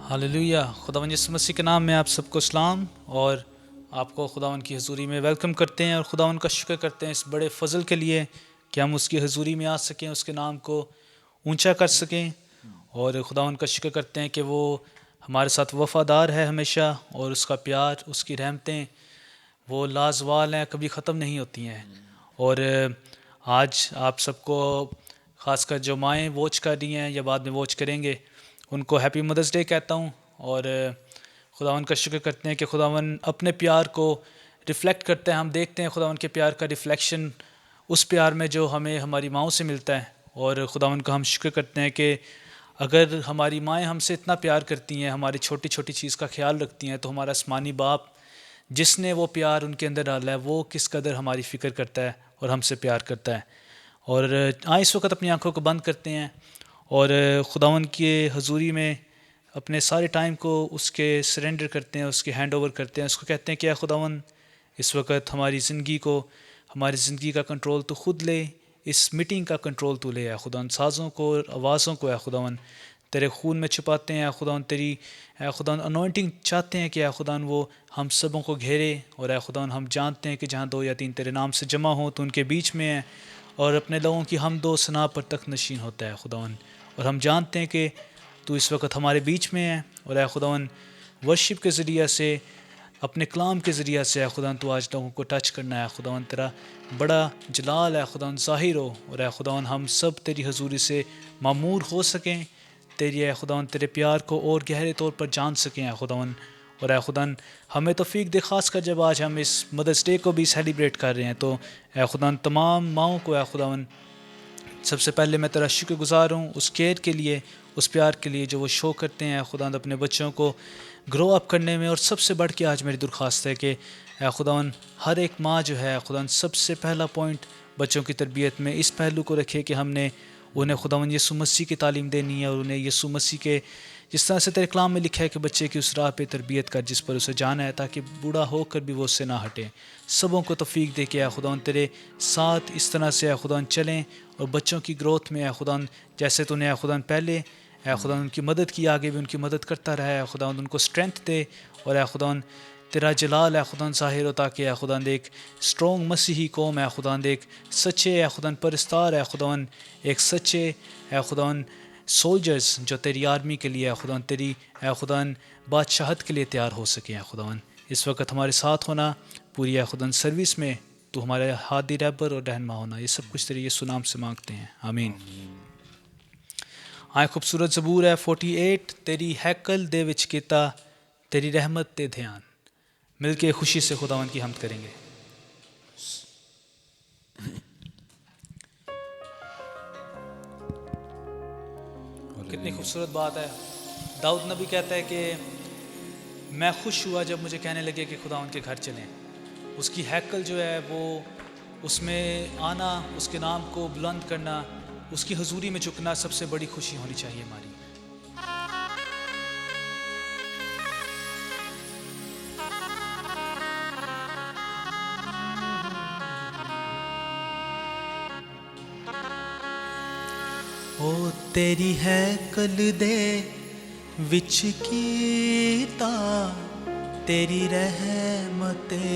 Hallelujah. खुदावंद यीशु मसीह के नाम में आप सबको सलाम और आपको खुदावंद की हजूरी में वेलकम करते हैं और खुदावंद का शुक्र करते हैं इस बड़े फजल के लिए कि हम उसकी हजूरी में आ सकें, उसके नाम को ऊंचा कर सकें। और खुदावंद का शुक्र करते हैं कि वो हमारे साथ वफ़ादार है हमेशा, और उसका प्यार, उसकी रहमतें वो लाजवाल हैं, कभी ख़त्म नहीं होती हैं। और आज आप सबको ख़ासकर जो माएँ वॉच कर रही हैं या बाद में वॉच करेंगे, उनको हैप्पी मदर्स डे कहता हूँ। और खुदावन का शुक्र करते हैं कि खुदावन अपने प्यार को रिफ़्लेक्ट करते हैं। हम देखते हैं खुदावन के प्यार का रिफ़्लेक्शन उस प्यार में जो हमें हमारी माँओं से मिलता है। और खुदावन का हम शुक्र करते हैं कि अगर हमारी माएँ हमसे इतना प्यार करती हैं, हमारी छोटी छोटी चीज़ का ख्याल रखती हैं, तो हमारा आसमानी बाप जिसने वो प्यार उनके अंदर डाला है, वो किस कदर हमारी फ़िक्र करता है और हमसे प्यार करता है। और आए इस वक्त अपनी आँखों को बंद करते हैं और खुदावन की हजूरी में अपने सारे टाइम को उसके सरेंडर करते हैं, उसके हैंड ओवर करते हैं। उसको कहते हैं कि खुदावन इस वक्त हमारी ज़िंदगी का कंट्रोल तो ख़ुद ले, इस मीटिंग का कंट्रोल तो ले। खुदावन साज़ों को और आवाज़ों को खुदावन तेरे खून में छुपाते हैं। खुदावन तेरी खुदावन अनॉइंटिंग चाहते हैं कि खुदावन वो हम सबों को घेरे। और खुदावन हम जानते हैं कि जहाँ 2 या 3 तेरे नाम से जमा हो तो उनके बीच में है, और अपने लोगों की हम दो सना पर तक नशीन होता है खुदावन। और हम जानते हैं कि तू इस वक्त हमारे बीच में है। और खुदावन वर्शिप के ज़रिए से, अपने कलाम के ज़रिए से खुदावन तू आज लोगों को टच करना है। खुदावन तेरा बड़ा जलाल है खुदावन ज़ाहिर हो। और खुदावन हम सब तेरी हजूरी से मामूर हो सकें, तेरी खुदावन तेरे प्यार को और गहरे तौर पर जान सकें खुदावन। और खुदावन हमें तौफीक दे, ख़ास कर जब आज हम इस मदर्स डे को भी सेलिब्रेट कर रहे हैं, तो खुदावन तमाम माओं को खुदावन सबसे पहले मैं तेरा शुक्रगुज़ार हूँ उस केयर के लिए, उस प्यार के लिए जो वो शो करते हैं खुदावन अपने बच्चों को ग्रो अप करने में। और सबसे बढ़ के आज मेरी दरख्वास्त है कि खुदावन हर एक माँ जो है खुदावन सबसे पहला पॉइंट बच्चों की तरबियत में इस पहलू को रखे कि हमने उन्हें खुदावन यीशु मसीह की तालीम देनी है, और उन्हें यीशु मसीह के जिस तरह से तेरे कलाम में लिखा है कि बच्चे की उस राह पे तरबियत कर जिस पर उसे जाना है, ताकि बूढ़ा होकर भी वो उससे ना हटे। सबों को तौफीक दे के खुदावन तेरे साथ इस तरह से खुदावन चलें और बच्चों की ग्रोथ में खुदावन जैसे तूने खुदावन पहले खुदावन उनकी मदद की, आगे भी उनकी मदद करता रहा है। खुदावन उनको स्ट्रेंथ दे और खुदावन तेरा जलाल खुदावन ज़ाहिर हो, ताकि खुदावन एक स्ट्रॉन्ग मसीही कौम खुदावन एक सच्चे खुदावन परस्तार खुदावन एक सच्चे खुदावन सोल्जर्स जो तेरी आर्मी के लिए खुदावन तेरी खुदावन बादशाहत के लिए तैयार हो सके। खुदावन इस वक्त हमारे साथ होना, पूरी खुदावन सर्विस में तो हमारे हादी रहबर और रहनमा होना, ये सब कुछ तेरे यीशु नाम से मांगते हैं, आमीन। आए खूबसूरत ज़बूर है 48, तेरी हैकल दे विच कीता तेरी रहमत ते ध्यान। मिल के खुशी से खुदावन की हमद करेंगे। कितनी खूबसूरत बात है। दाऊद नबी कहता है कि मैं खुश हुआ जब मुझे कहने लगे कि खुदावन के घर चलें। उसकी हैकल जो है वो उसमें आना, उसके नाम को बुलंद करना, उसकी हजूरी में झुकना सबसे बड़ी खुशी होनी चाहिए हमारी। ओ तेरी हैकल दे विच कीता तेरी रहमते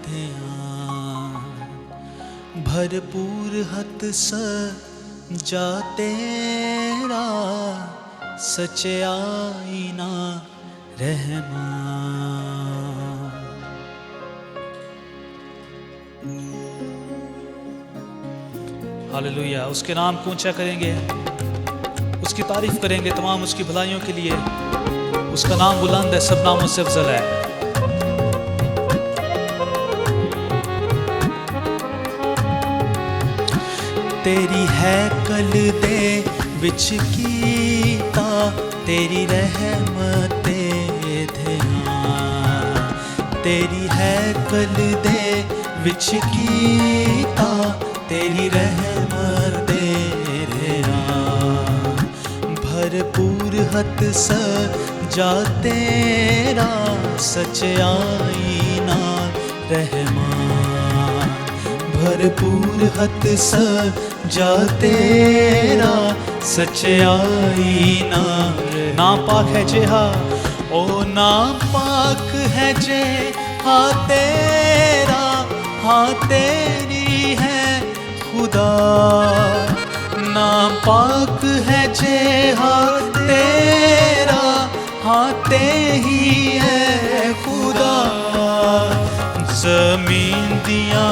ध्यान। भरपूर हथ सजा तेरा सच्चाई ना रहमान। हालेलुया। उसके नाम को ऊंचा करेंगे, उसकी तारीफ करेंगे तमाम उसकी भलाइयों के लिए। उसका नाम बुलंद है, सब नामों से अफजल है। तेरी हैकल दे विच कीता तेरी रहमते ध्यान। तेरी हैकल दे विच कीता तेरी रहमते ध्यान। भरपूर हथ सजा तेरा सच्चाई ना रहमान। भरपूर हथ सजा तेरा सच्चाई ना ना पाक है जेहा ओ नापाक है जे हाँ तेरा, हाँ तेरी है खुदा। नापाक है जे हाँ तेरा, हाँ तेही है खुदा। जमीन दिया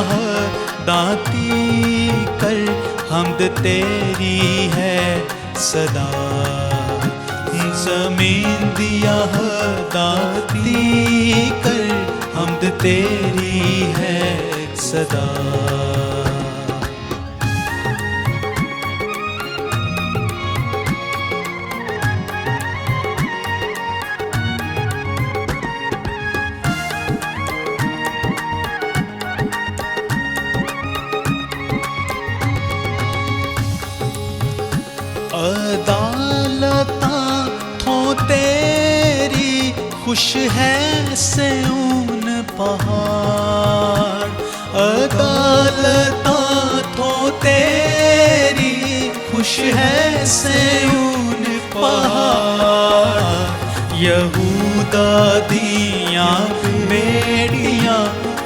दाती कर हमद तेरी है सदा। जमीन दिया दाती कर हमद तेरी है सदा। अदालता थो तेरी खुश है सियून पहाड़। अदालता थो तेरी खुश है सियून पहाड़। यहूदा दियां बेड़ियां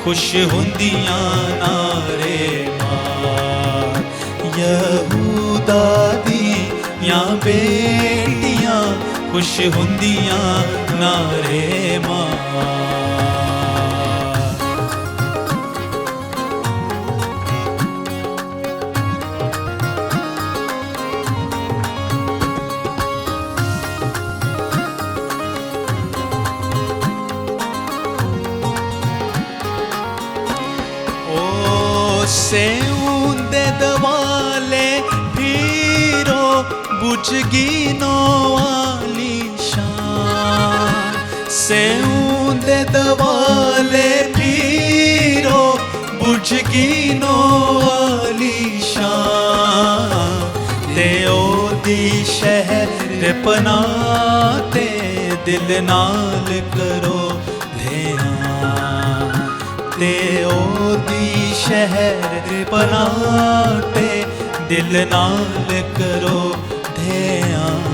खुश हुंदियां नारे मार। यहूदा या बेटियां खुश हुंदियां नारे मार। ओ सेऊं दे दवाले फिरो बुझगी नो वाली शान। सेऊं दे दवाले फिरो बुझगी नो वाली शान। ते ओदी शहर पनाते दिल नाल करो ध्यान। ते ओदी शहर पनाते दिल नाल करो ध्यान।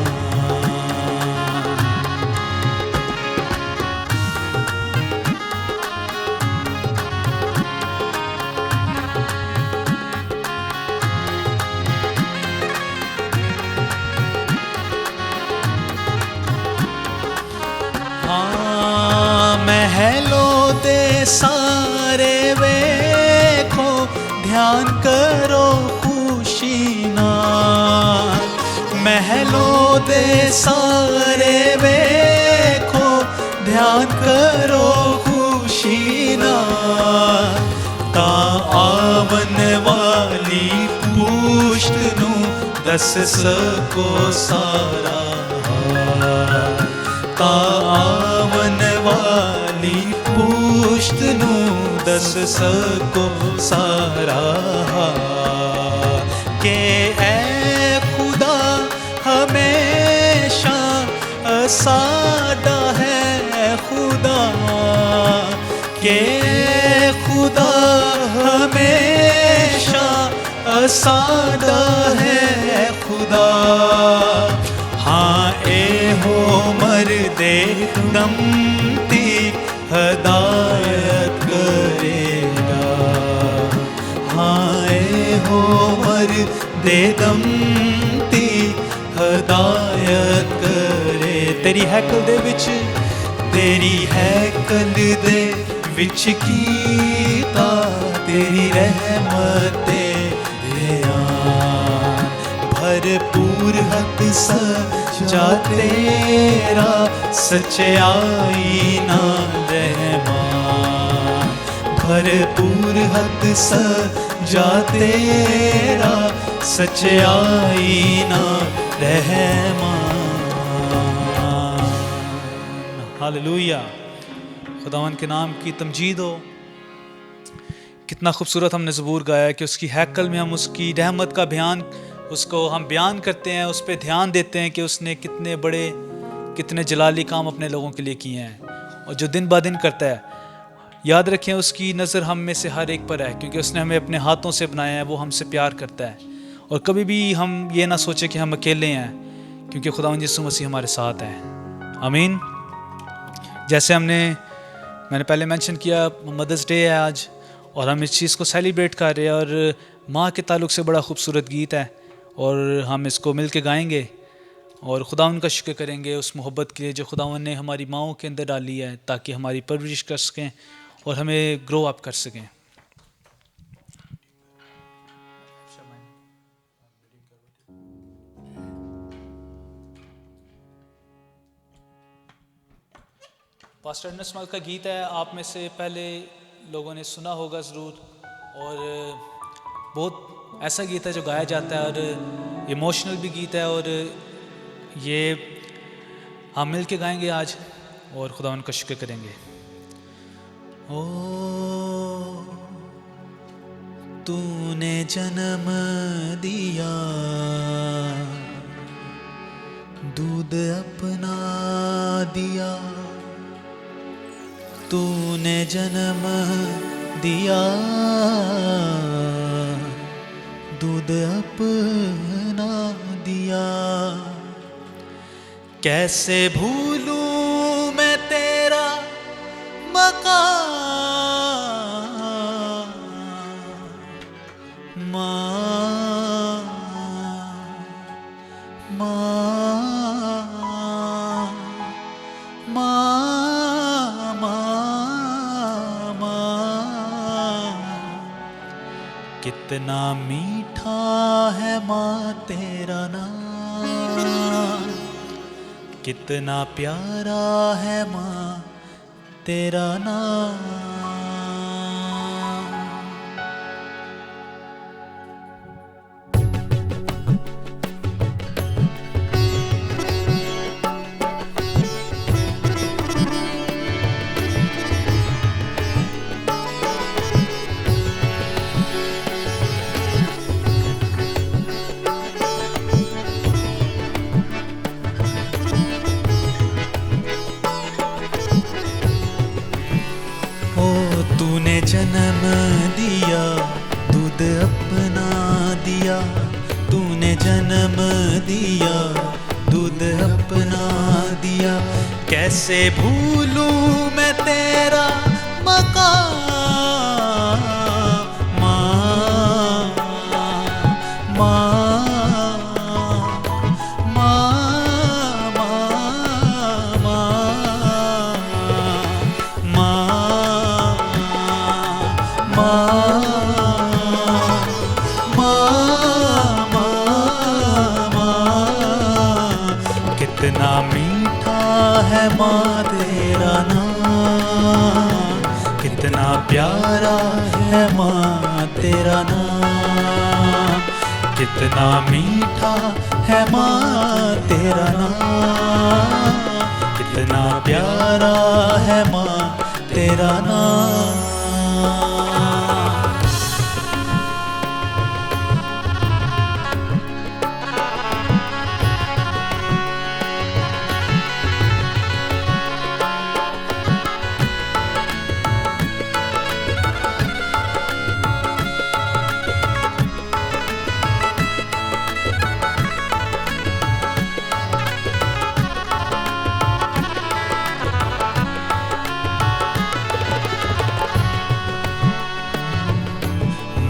हाँ महलों दे सारे वेखो ध्यान करो खुशी नाल। महलों दे सारे वेखो ध्यान करो खुशी नाल। ता आवन वाली पुश्त नू दस सको सारा हाल। ता आवन वाली पुश्त नू दस सको सारा हाल। के ऐ खुदा हमेशा साडा है खुदा। के खुदा हमेशा साडा है खुदा। हाँ ए हो मर्दे दमती हदायत करेगा। हाँ ए हो मर्दे दमती हदायत करे। तेरी हैकल दे विच, तेरी हैकल दे विच कीता तेरी रहमते ध्यान। भरपूर हक सजा तेरा सच्चाई ना रहमान। भरपूर हक सजा तेरा सच्चाई ना रहमान। हालेलुया, खुदावन के नाम की तमजीद हो। कितना खूबसूरत हमने ज़बूर गाया कि उसकी हैकल में हम उसकी रहमत का बयान, उसको हम बयान करते हैं, उस पर ध्यान देते हैं कि उसने कितने बड़े कितने जलाली काम अपने लोगों के लिए किए हैं और जो दिन ब दिन करता है। याद रखें उसकी नज़र हम में से हर एक पर है, क्योंकि उसने हमें अपने हाथों से बनाया है, वो हमसे प्यार करता है। और कभी भी हम ये ना सोचें कि हम अकेले हैं, क्योंकि खुदावंद यीशु मसीह हमारे साथ है। आमीन। जैसे मैंने पहले मेंशन किया, मदर्स डे है आज और हम इस चीज़ को सेलिब्रेट कर रहे हैं, और माँ के ताल्लुक़ से बड़ा खूबसूरत गीत है और हम इसको मिल के गाएँगे और खुदावन का शुक्र करेंगे उस मोहब्बत के लिए जो खुदावन ने हमारी माँओं के अंदर डाली है, ताकि हमारी परवरिश कर सकें और हमें ग्रो अप कर सकें। पास्टर नस्मल का गीत है, आप में से पहले लोगों ने सुना होगा ज़रूर, और बहुत ऐसा गीत है जो गाया जाता है और इमोशनल भी गीत है, और ये हम मिल के गाएंगे आज और खुदावन का शुक्र करेंगे। ओ तूने जन्म दिया, दूध अपना दिया, तूने जन्म दिया, दूध अपना दिया, कैसे भूलूं मैं तेरा मकाम, माँ माँ माँ माँ माँ, कितना मीठा है माँ तेरा नाम, कितना प्यारा है माँ तेरा नाम। तूने जन्म दिया, दूध अपना दिया, तूने जन्म दिया, दूध अपना दिया, कैसे भूलूं मैं तेरा मकाम, माँ माँ कितना मीठा है माँ तेरा नाम, कितना प्यारा है माँ तेरा नाम, कितना मीठा है माँ तेरा नाम, कितना प्यारा है माँ तेरा नाम।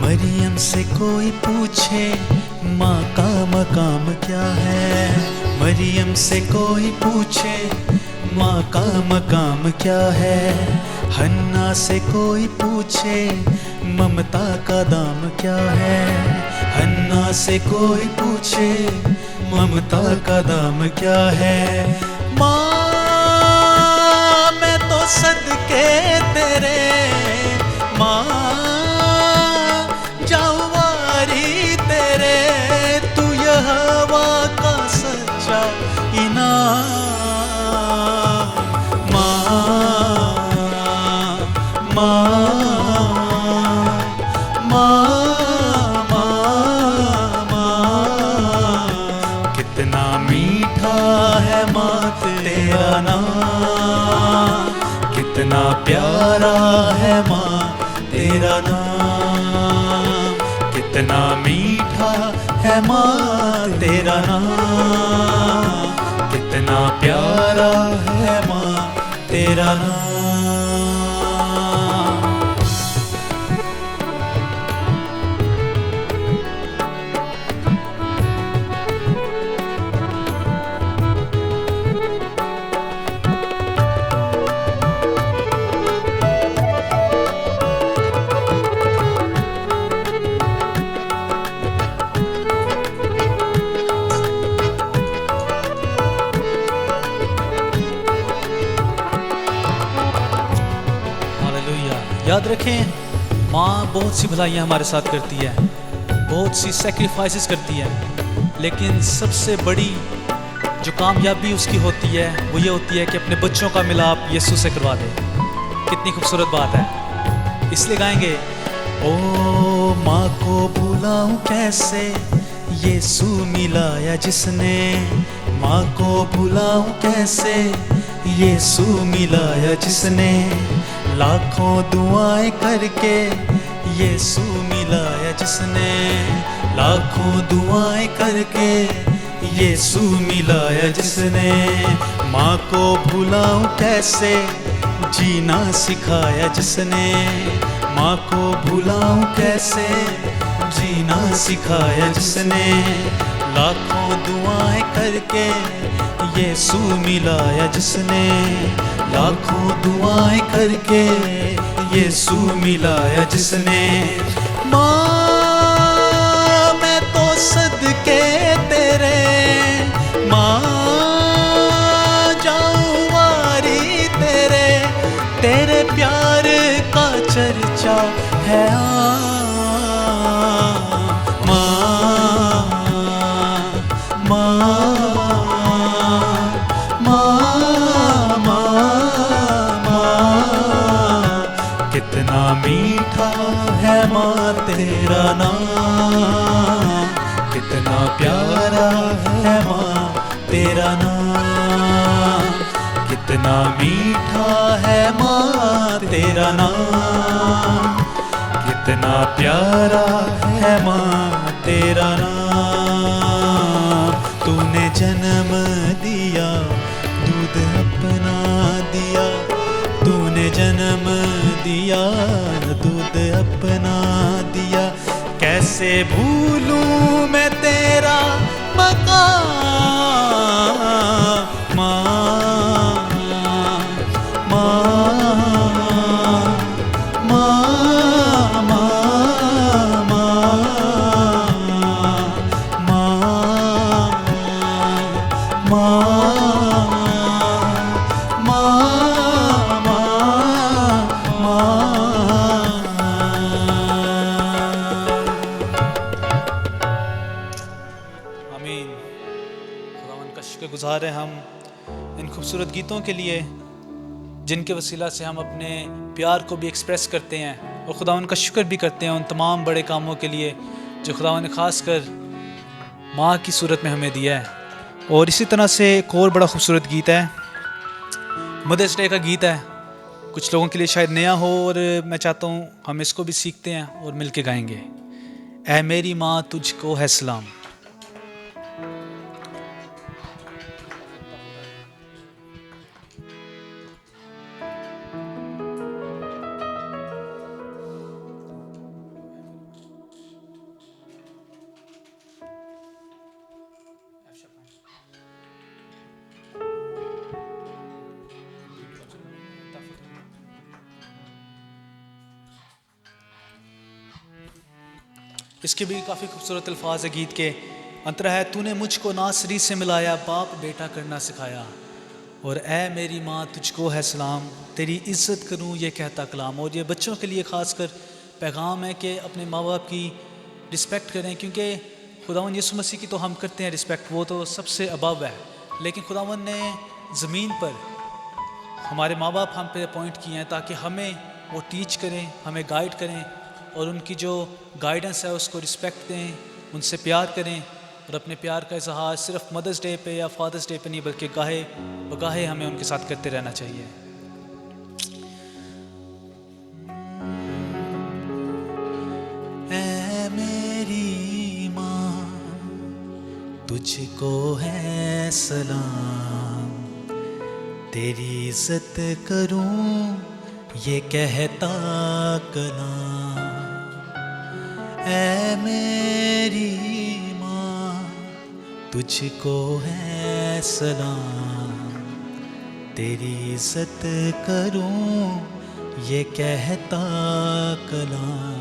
मरियम से कोई पूछे माँ का मकाम क्या है, मरियम से कोई पूछे माँ का मकाम क्या है, हन्ना से कोई पूछे ममता का दाम क्या है, हन्ना से कोई पूछे ममता का दाम क्या है। माँ मैं तो सदके तेरे माँ जाऊंवारी तेरे, तू यहोवा का सच्चा इनाम, माँ माँ माँ माँ माँ, कितना मीठा है माँ तेरा नाम, कितना प्यारा है माँ तेरा नाम, कितना मीठा है माँ तेरा नाम, कितना प्यारा है माँ तेरा तेरा नाम। हालेलुया। याद रखें, माँ बहुत सी भलाइयाँ हमारे साथ करती है, बहुत सी सेक्रीफाइसेस करती है, लेकिन सबसे बड़ी जो कामयाबी उसकी होती है वो ये होती है कि अपने बच्चों का मिलाप यीशु से करवा दे। कितनी खूबसूरत बात है। इसलिए गाएंगे, ओ माँ को बुलाऊं कैसे, यीशु मिलाया जिसने। माँ को बुलाऊं कैसे, यीशु मिलाया जिसने। लाखों दुआएं करके यीशु मिलाया जिसने। लाखों दुआएं करके यीशु मिलाया जिसने। माँ को भुलाऊं कैसे, जीना सिखाया जिसने। माँ को भुलाऊं कैसे, जीना सिखाया जिसने। लाखों दुआएं करके यीशु मिलाया जिसने। लाखों दुआएं करके यीशु मिलाया जिसने। माँ मैं तो सदके तेरे, माँ जाऊं वारी तेरे। तेरे प्यार का चर्चा है कितना मीठा है माँ तेरा नाम। कितना प्यारा है माँ तेरा नाम। कितना मीठा है माँ तेरा नाम। कितना प्यारा है माँ तेरा नाम। तूने जन्म दिया, दूध अपना दिया। तूने जन्म दिया, दूध अपना दिया। कैसे भूलूं मैं तेरा मकाम। माँ माँ माँ माँ माँ गुज़ार हैं हम इन खूबसूरत गीतों के लिए, जिनके वसीला से हम अपने प्यार को भी एक्सप्रेस करते हैं और खुदावन का शुक्र भी करते हैं उन तमाम बड़े कामों के लिए जो खुदावन ने ख़ास कर माँ की सूरत में हमें दिया है। और इसी तरह से एक और बड़ा खूबसूरत गीत है, मदर्स डे का गीत है। कुछ लोगों के लिए शायद नया हो और मैं चाहता हूँ हम इसको भी सीखते हैं और मिल के गाएंगे। ऐ मेरी माँ तुझको है सलाम। इसके भी काफ़ी खूबसूरत अल्फाज है गीत के। अंतरा है, तूने मुझको नासरी से मिलाया, बाप बेटा करना सिखाया। और ऐ मेरी माँ तुझको है सलाम, तेरी इज़्ज़त करूँ ये कहता कलाम। और ये बच्चों के लिए ख़ास कर पैगाम है कि अपने माँ बाप की रिस्पेक्ट करें, क्योंकि खुदावन यीशु मसीह की तो हम करते हैं रिस्पेक्ट, वो तो सबसे अबव है। लेकिन खुदावन ने ज़मीन पर हमारे माँ बाप हम पे अपॉइंट किए हैं ताकि हमें वो टीच करें, हमें गाइड करें और उनकी जो गाइडेंस है उसको रिस्पेक्ट दें, उनसे प्यार करें। और अपने प्यार का इजहार सिर्फ मदर्स डे पे या फादर्स डे पे नहीं, बल्कि गाहे बगाहे हमें उनके साथ करते रहना चाहिए। ऐ मेरी माँ तुझको है सलाम, तेरी इज्जत करूं ये कहता कलाम। ऐ मेरी माँ तुझको है सलाम, तेरी इज्जत करूं ये कहता कलाम।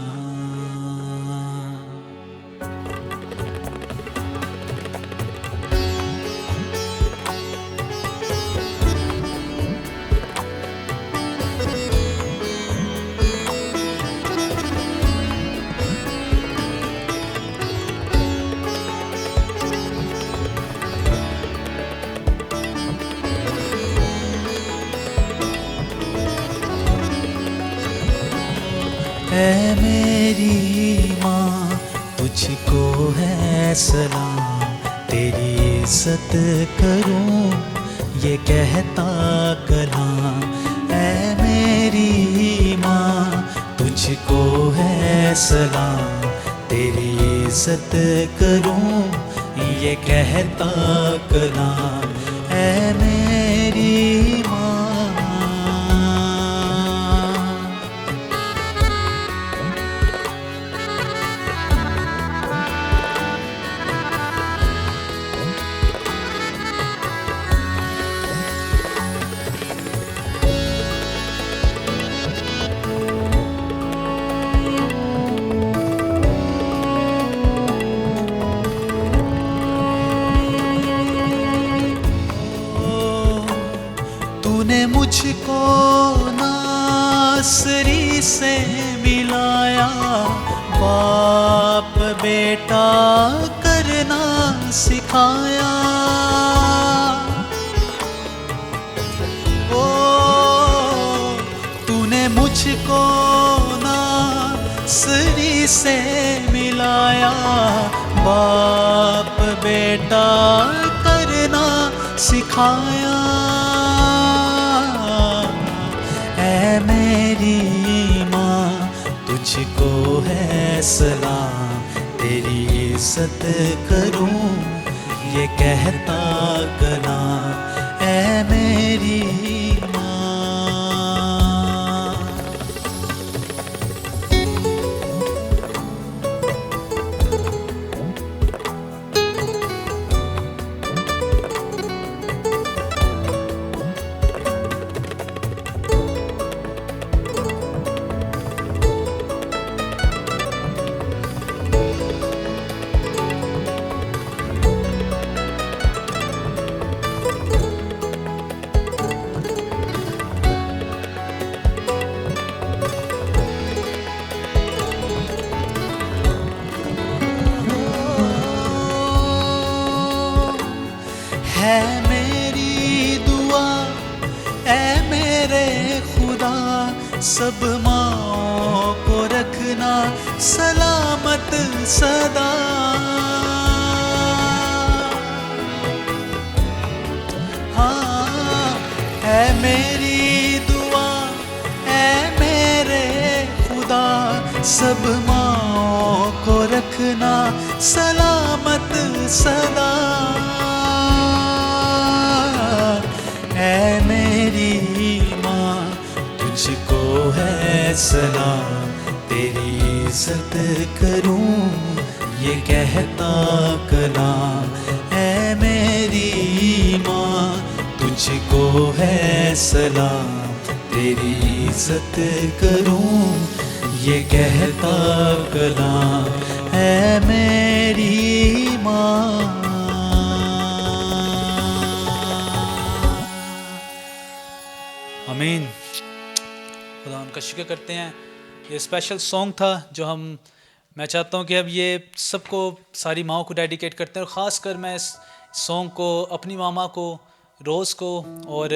ऐ मेरी माँ तुझको है सलाम, तेरी इज्जत करूं ये कहता कलाम। ऐ मेरी माँ तुझको है सलाम, तेरी इज्जत करूं ये कहता कलाम। ऐ मेरी माँ तूने मुझको नासरी से मिलाया, बाप बेटा करना सिखाया। ओ तूने मुझको नासरी से मिलाया, बाप बेटा करना सिखाया। ऐ मेरी माँ तुझको है सलाम, तेरी इज्जत करूं ये कहता कलाम। ऐ मेरी माँ है मेरी दुआ, ऐ मेरे खुदा सब माँओं को रखना सलामत सदा। हाँ है मेरी दुआ, ऐ मेरे खुदा सब माँओं को रखना सलामत सदा। ऐ मेरी माँ तुझको है सलाम, तेरी इज्जत करूं ये कहता कलाम। ऐ मेरी माँ तुझको है सलाम, तेरी इज्जत करूं ये कहता कलाम। ऐ मेरी माँ आमीन। खुदा उनका शुक्र करते हैं। ये स्पेशल सॉन्ग था जो मैं चाहता हूँ कि अब ये सबको सारी माँओं को डेडिकेट करते हैं, और ख़ास कर मैं इस सॉन्ग को अपनी मामा को रोज़ को, और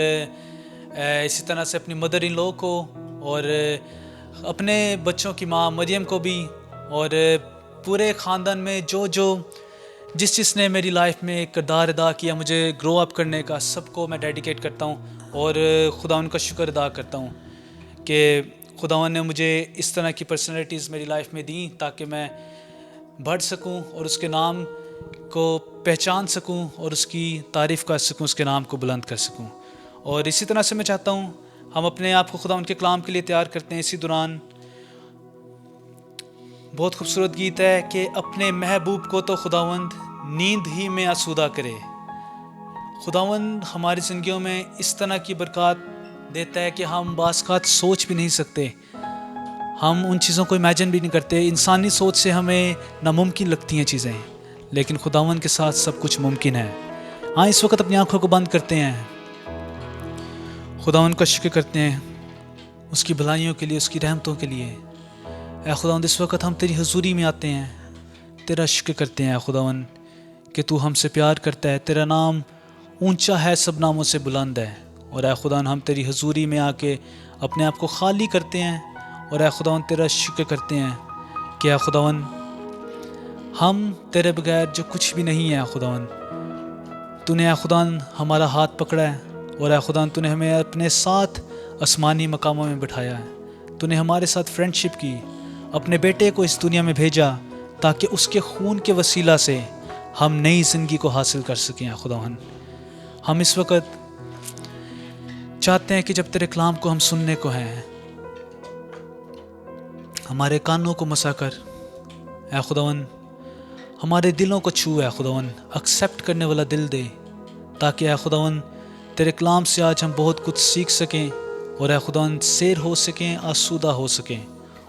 इसी तरह से अपनी मदर इन लॉ को, और अपने बच्चों की माँ मरियम को भी, और पूरे ख़ानदान में जिसने मेरी लाइफ में किरदार अदा किया मुझे ग्रो अप करने का, सबको मैं डेडिकेट करता हूँ। और खुदा उनका शुक्र अदा करता हूँ कि खुदावन ने मुझे इस तरह की पर्सनैलिटीज़ मेरी लाइफ में दी ताकि मैं बढ़ सकूँ और उसके नाम को पहचान सकूँ और उसकी तारीफ़ कर सकूँ, उसके नाम को बुलंद कर सकूँ। और इसी तरह से मैं चाहता हूँ हम अपने आप को खुदावंद के कलाम के लिए तैयार करते हैं। इसी दौरान बहुत खूबसूरत गीत है कि अपने महबूब को तो खुदावंद नींद ही में आसूदा करे। खुदावंद हमारी ज़िंदगियों में इस तरह की बरकत देता है कि हम बासकात सोच भी नहीं सकते, हम उन चीज़ों को इमेजिन भी नहीं करते। इंसानी सोच से हमें नामुमकिन लगती हैं चीज़ें, लेकिन खुदावंद के साथ सब कुछ मुमकिन है। हाँ, इस वक्त अपनी आंखों को बंद करते हैं, खुदावंद का शुक्र करते हैं उसकी भलाइयों के लिए, उसकी रहमतों के लिए। ऐ खुदावंद, इस वक्त हम तेरी हजूरी में आते हैं, तेरा शुक्र करते हैं खुदावंद कि तू हमसे प्यार करता है। तेरा नाम ऊंचा है, सब नामों से बुलंद है। और ऐ खुदावंद, हम तेरी हजूरी में आके अपने आप को खाली करते हैं और ऐ खुदावंद तेरा शुक्र करते हैं कि ऐ खुदावंद हम तेरे बगैर जो कुछ भी नहीं है। खुदावंद तूने ऐ खुदावंद हमारा हाथ पकड़ा है और ऐ खुदावंद तूने हमें अपने साथ आसमानी मकामों में बिठाया है। तूने हमारे साथ फ्रेंडशिप की, अपने बेटे को इस दुनिया में भेजा ताकि उसके खून के वसीला से हम नई ज़िंदगी को हासिल कर सकें। खुदावंद, हम इस वक्त चाहते हैं कि जब तेरे कलाम को हम सुनने को हैं, हमारे कानों को मसा कर ऐ खुदावंद, हमारे दिलों को छू ऐ खुदावंद, एक्सेप्ट करने वाला दिल दे, ताकि ऐ खुदावंद तेरे कलाम से आज हम बहुत कुछ सीख सकें और ऐ खुदावंद सैर हो सकें, आसूदा हो सकें।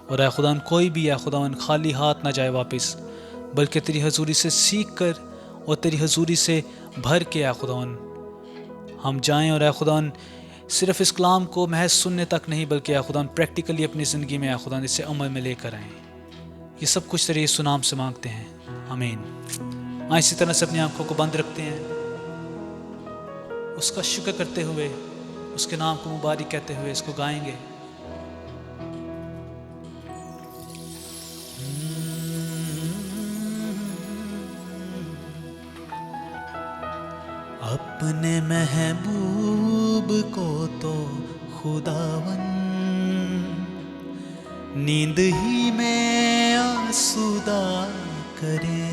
और ऐ खुदावंद कोई भी ऐ खुदावंद खाली हाथ ना जाए वापस, बल्कि तेरी हजूरी से सीख कर और तेरी हजूरी से भर के ऐ खुदावंद हम जाएं। और ऐ खुदावंद सिर्फ इस कलाम को महज सुनने तक नहीं, बल्कि ऐ खुदावंद प्रैक्टिकली अपनी ज़िंदगी में ऐ खुदावंद इसे अमल में लेकर आएँ। ये सब कुछ तेरे यीशु नाम से मांगते हैं, आमीन। हाँ, इसी तरह से अपनी आंखों को बंद रखते हैं, उसका शुक्र करते हुए, उसके नाम को मुबारक कहते हुए इसको गाएंगे। अपने महबूब को तो खुदावन नींद ही में आसूदा करे।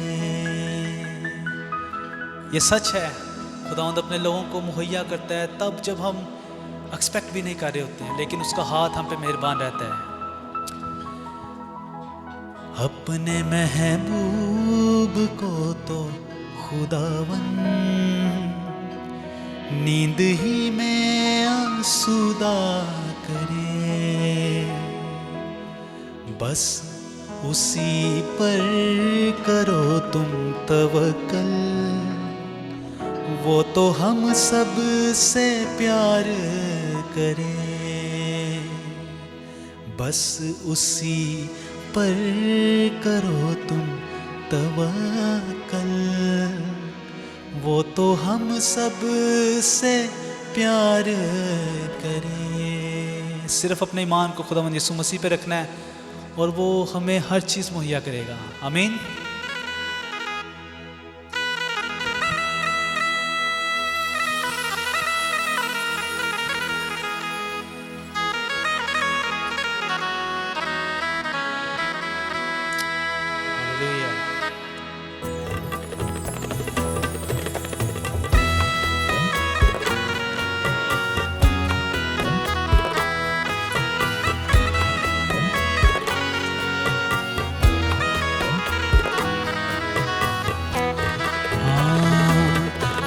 ये सच है, खुदावंद अपने लोगों को मुहैया करता है तब जब हम एक्सपेक्ट भी नहीं कर रहे होते हैं, लेकिन उसका हाथ हम पे मेहरबान रहता है। अपने महबूब को तो खुदावन नींद ही में आसूदा करे, बस उसी पर करो तुम तवक्कल, वो तो हम सब से प्यार करे। बस उसी पर करो तुम तवक्कल, वो तो हम सब से प्यार करे। सिर्फ अपने ईमान को खुदावंद यीशु मसीह पे रखना है और वो हमें हर चीज़ मुहैया करेगा। आमीन।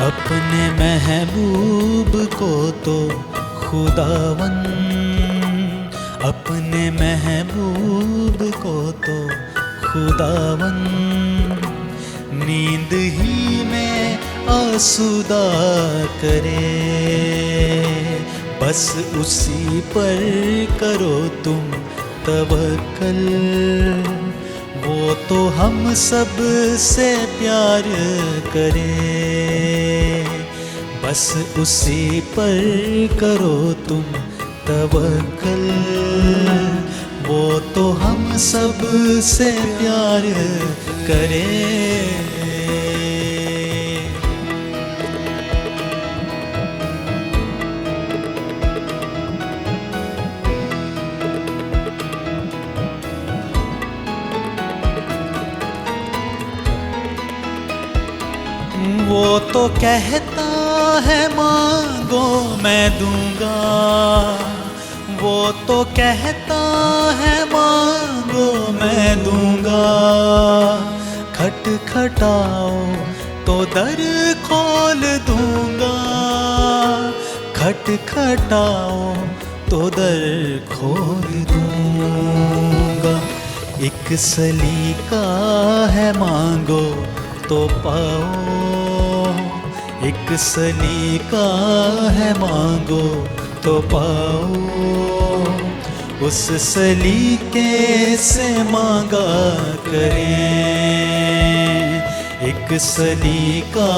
अपने महबूब को तो खुदावन, अपने महबूब को तो खुदावन नींद ही में आसूदा करे, बस उसी पर करो तुम तवक्कल, वो तो हम सब से प्यार करे। बस उसी पर करो तुम तवक्कल, वो तो हम सब से प्यार करे। वो तो कहता है मांगो मैं दूंगा, वो तो कहता है मांगो मैं दूंगा। खटखटाओ तो दर खोल दूंगा, खटखटाओ तो दर खोल दूंगा। एक सलीका है मांगो तो पाओ, एक सलीका है मांगो तो पाओ। उस सलीके से मांगा करें, एक सलीका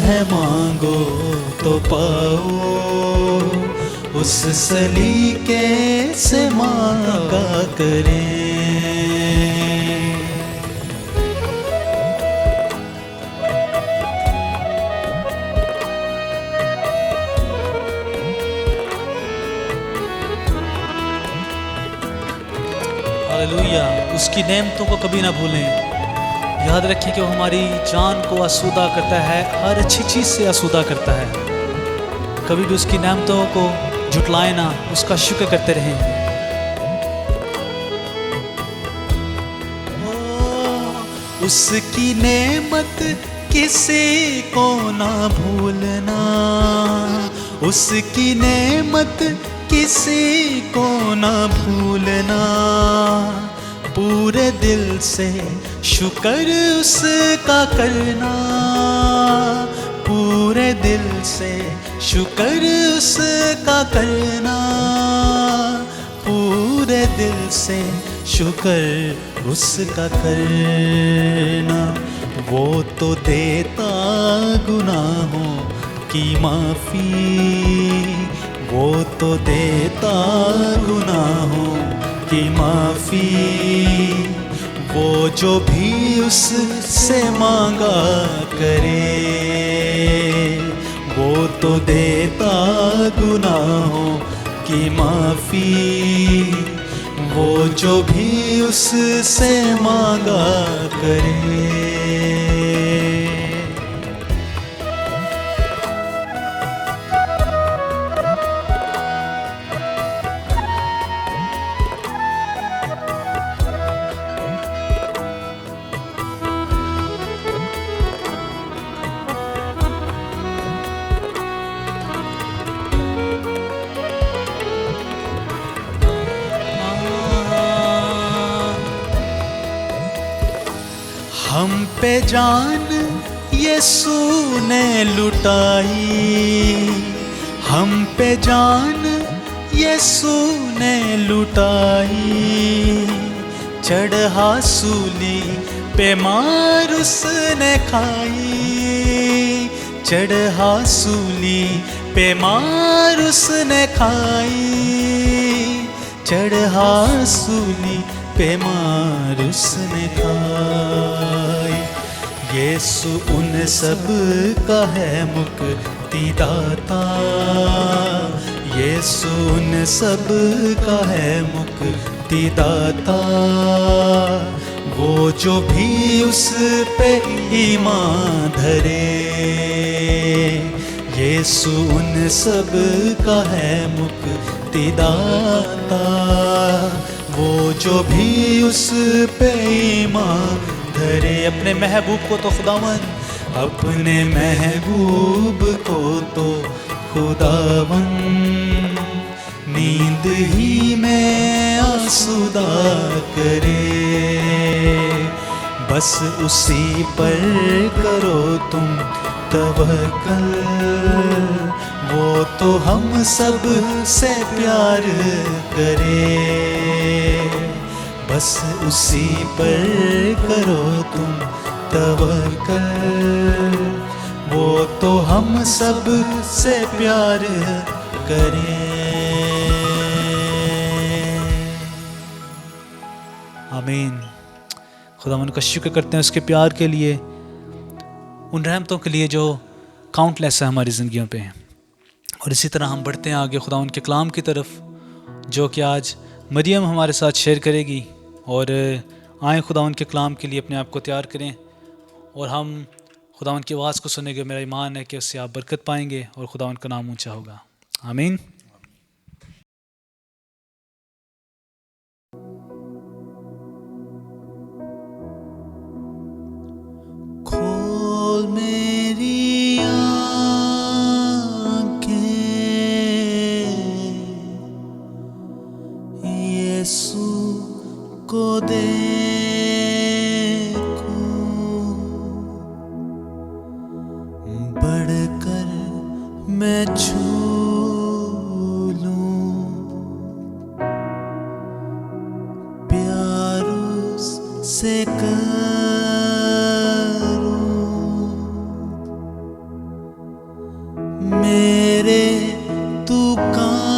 है मांगो तो पाओ। उस सलीके से मांगा करें। हालेलुया। उसकी नेमतों को कभी ना भूलें। याद रखें कि वो हमारी जान को आसूदा करता है, हर अच्छी चीज़ से आसूदा करता है। कभी भी उसकी नेमतों को झुटलाएं ना, उसका शुक्र करते रहें। उसकी नेमत किसी को ना भूलना, उसकी नेमत किसी को ना भूलना। पूरे दिल से शुक्र उसका करना, पूरे दिल से शुक्र उसका करना, पूरे दिल से शुक्र उसका करना। वो तो देता गुनाहों की माफ़ी, वो तो देता गुनाहों की माफ़ी। वो जो भी उससे मांगा करे, वो तो देता गुनाहों की माफ़ी। वो जो भी उससे मांगा करे। हम पे जान यीशु ने लुटाई, हम पे जान यीशु ने लुटाई। चढ़ा सूली पे मार उसने खाई, चढ़ा सूली पे मार उसने खाई। चढ़ा सूली पे मार उसने खाई। यीशु उन सब का है मुक्तिदाता, यीशु उन सब का है मुक्तिदाता। वो जो भी उस पे ईमान धरे, यीशु उन सब का है मुक्तिदाता। वो जो भी उस पे ईमान धरे। अपने महबूब को तो खुदावन, अपने महबूब को तो खुदावन नींद ही में आसूदा करे। बस उसी पर करो तुम तवक्कल, वो तो हम सब से प्यार करे। बस उसी पर करो तुम तवक्कल, वो तो हम सब से प्यार करे। आमीन। खुदावन का शुक्र करते हैं उसके प्यार के लिए, उन रहमतों के लिए जो काउंटलेस है हमारी ज़िंदगियों पे। और इसी तरह हम बढ़ते हैं आगे खुदावन के कलाम की तरफ, जो कि आज मरियम हमारे साथ शेयर करेगी। और आए खुदावन के कलाम के लिए अपने आप को तैयार करें और हम खुदावंद की आवाज़ को सुनेंगे, मेरा ईमान है कि उससे आप बरकत पाएंगे और खुदावंद का नाम ऊंचा होगा। आमीन। खोल मेरी आँखें, यीशु को देखूं, बढ़कर मैं छू लूं, प्यार से मेरे तू कान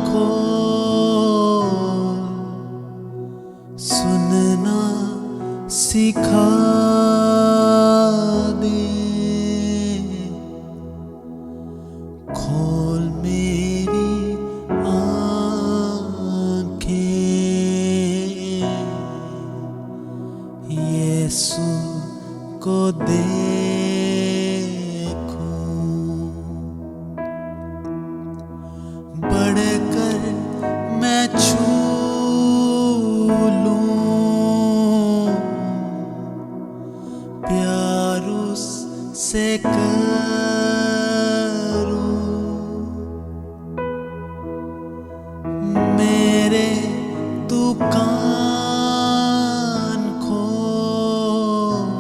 खोल, सुनना सिखा दे, खोल मेरी आँखें, यीशु को बढ़कर मैं छू लूं, प्यार से करूं, मेरे तू कान खोल,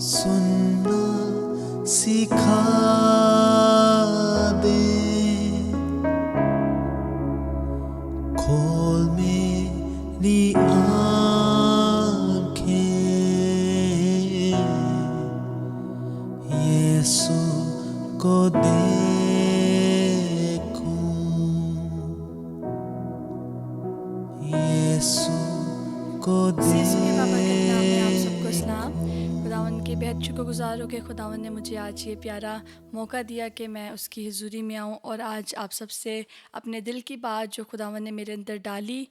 सुनना सिखा खोल मेरी आँखें, यीशु को देखूं, यीशु को यीशु के बाबा के नाम में आप सबको सलाम। खुदावन के बेहद शुक्रगुजार हो के खुदावन ने मुझे आज ये प्यारा मौका दिया कि मैं उसकी हुजूरी में आऊँ और आज आप सबसे अपने दिल की बात जो खुदावन ने मेरे अंदर डाली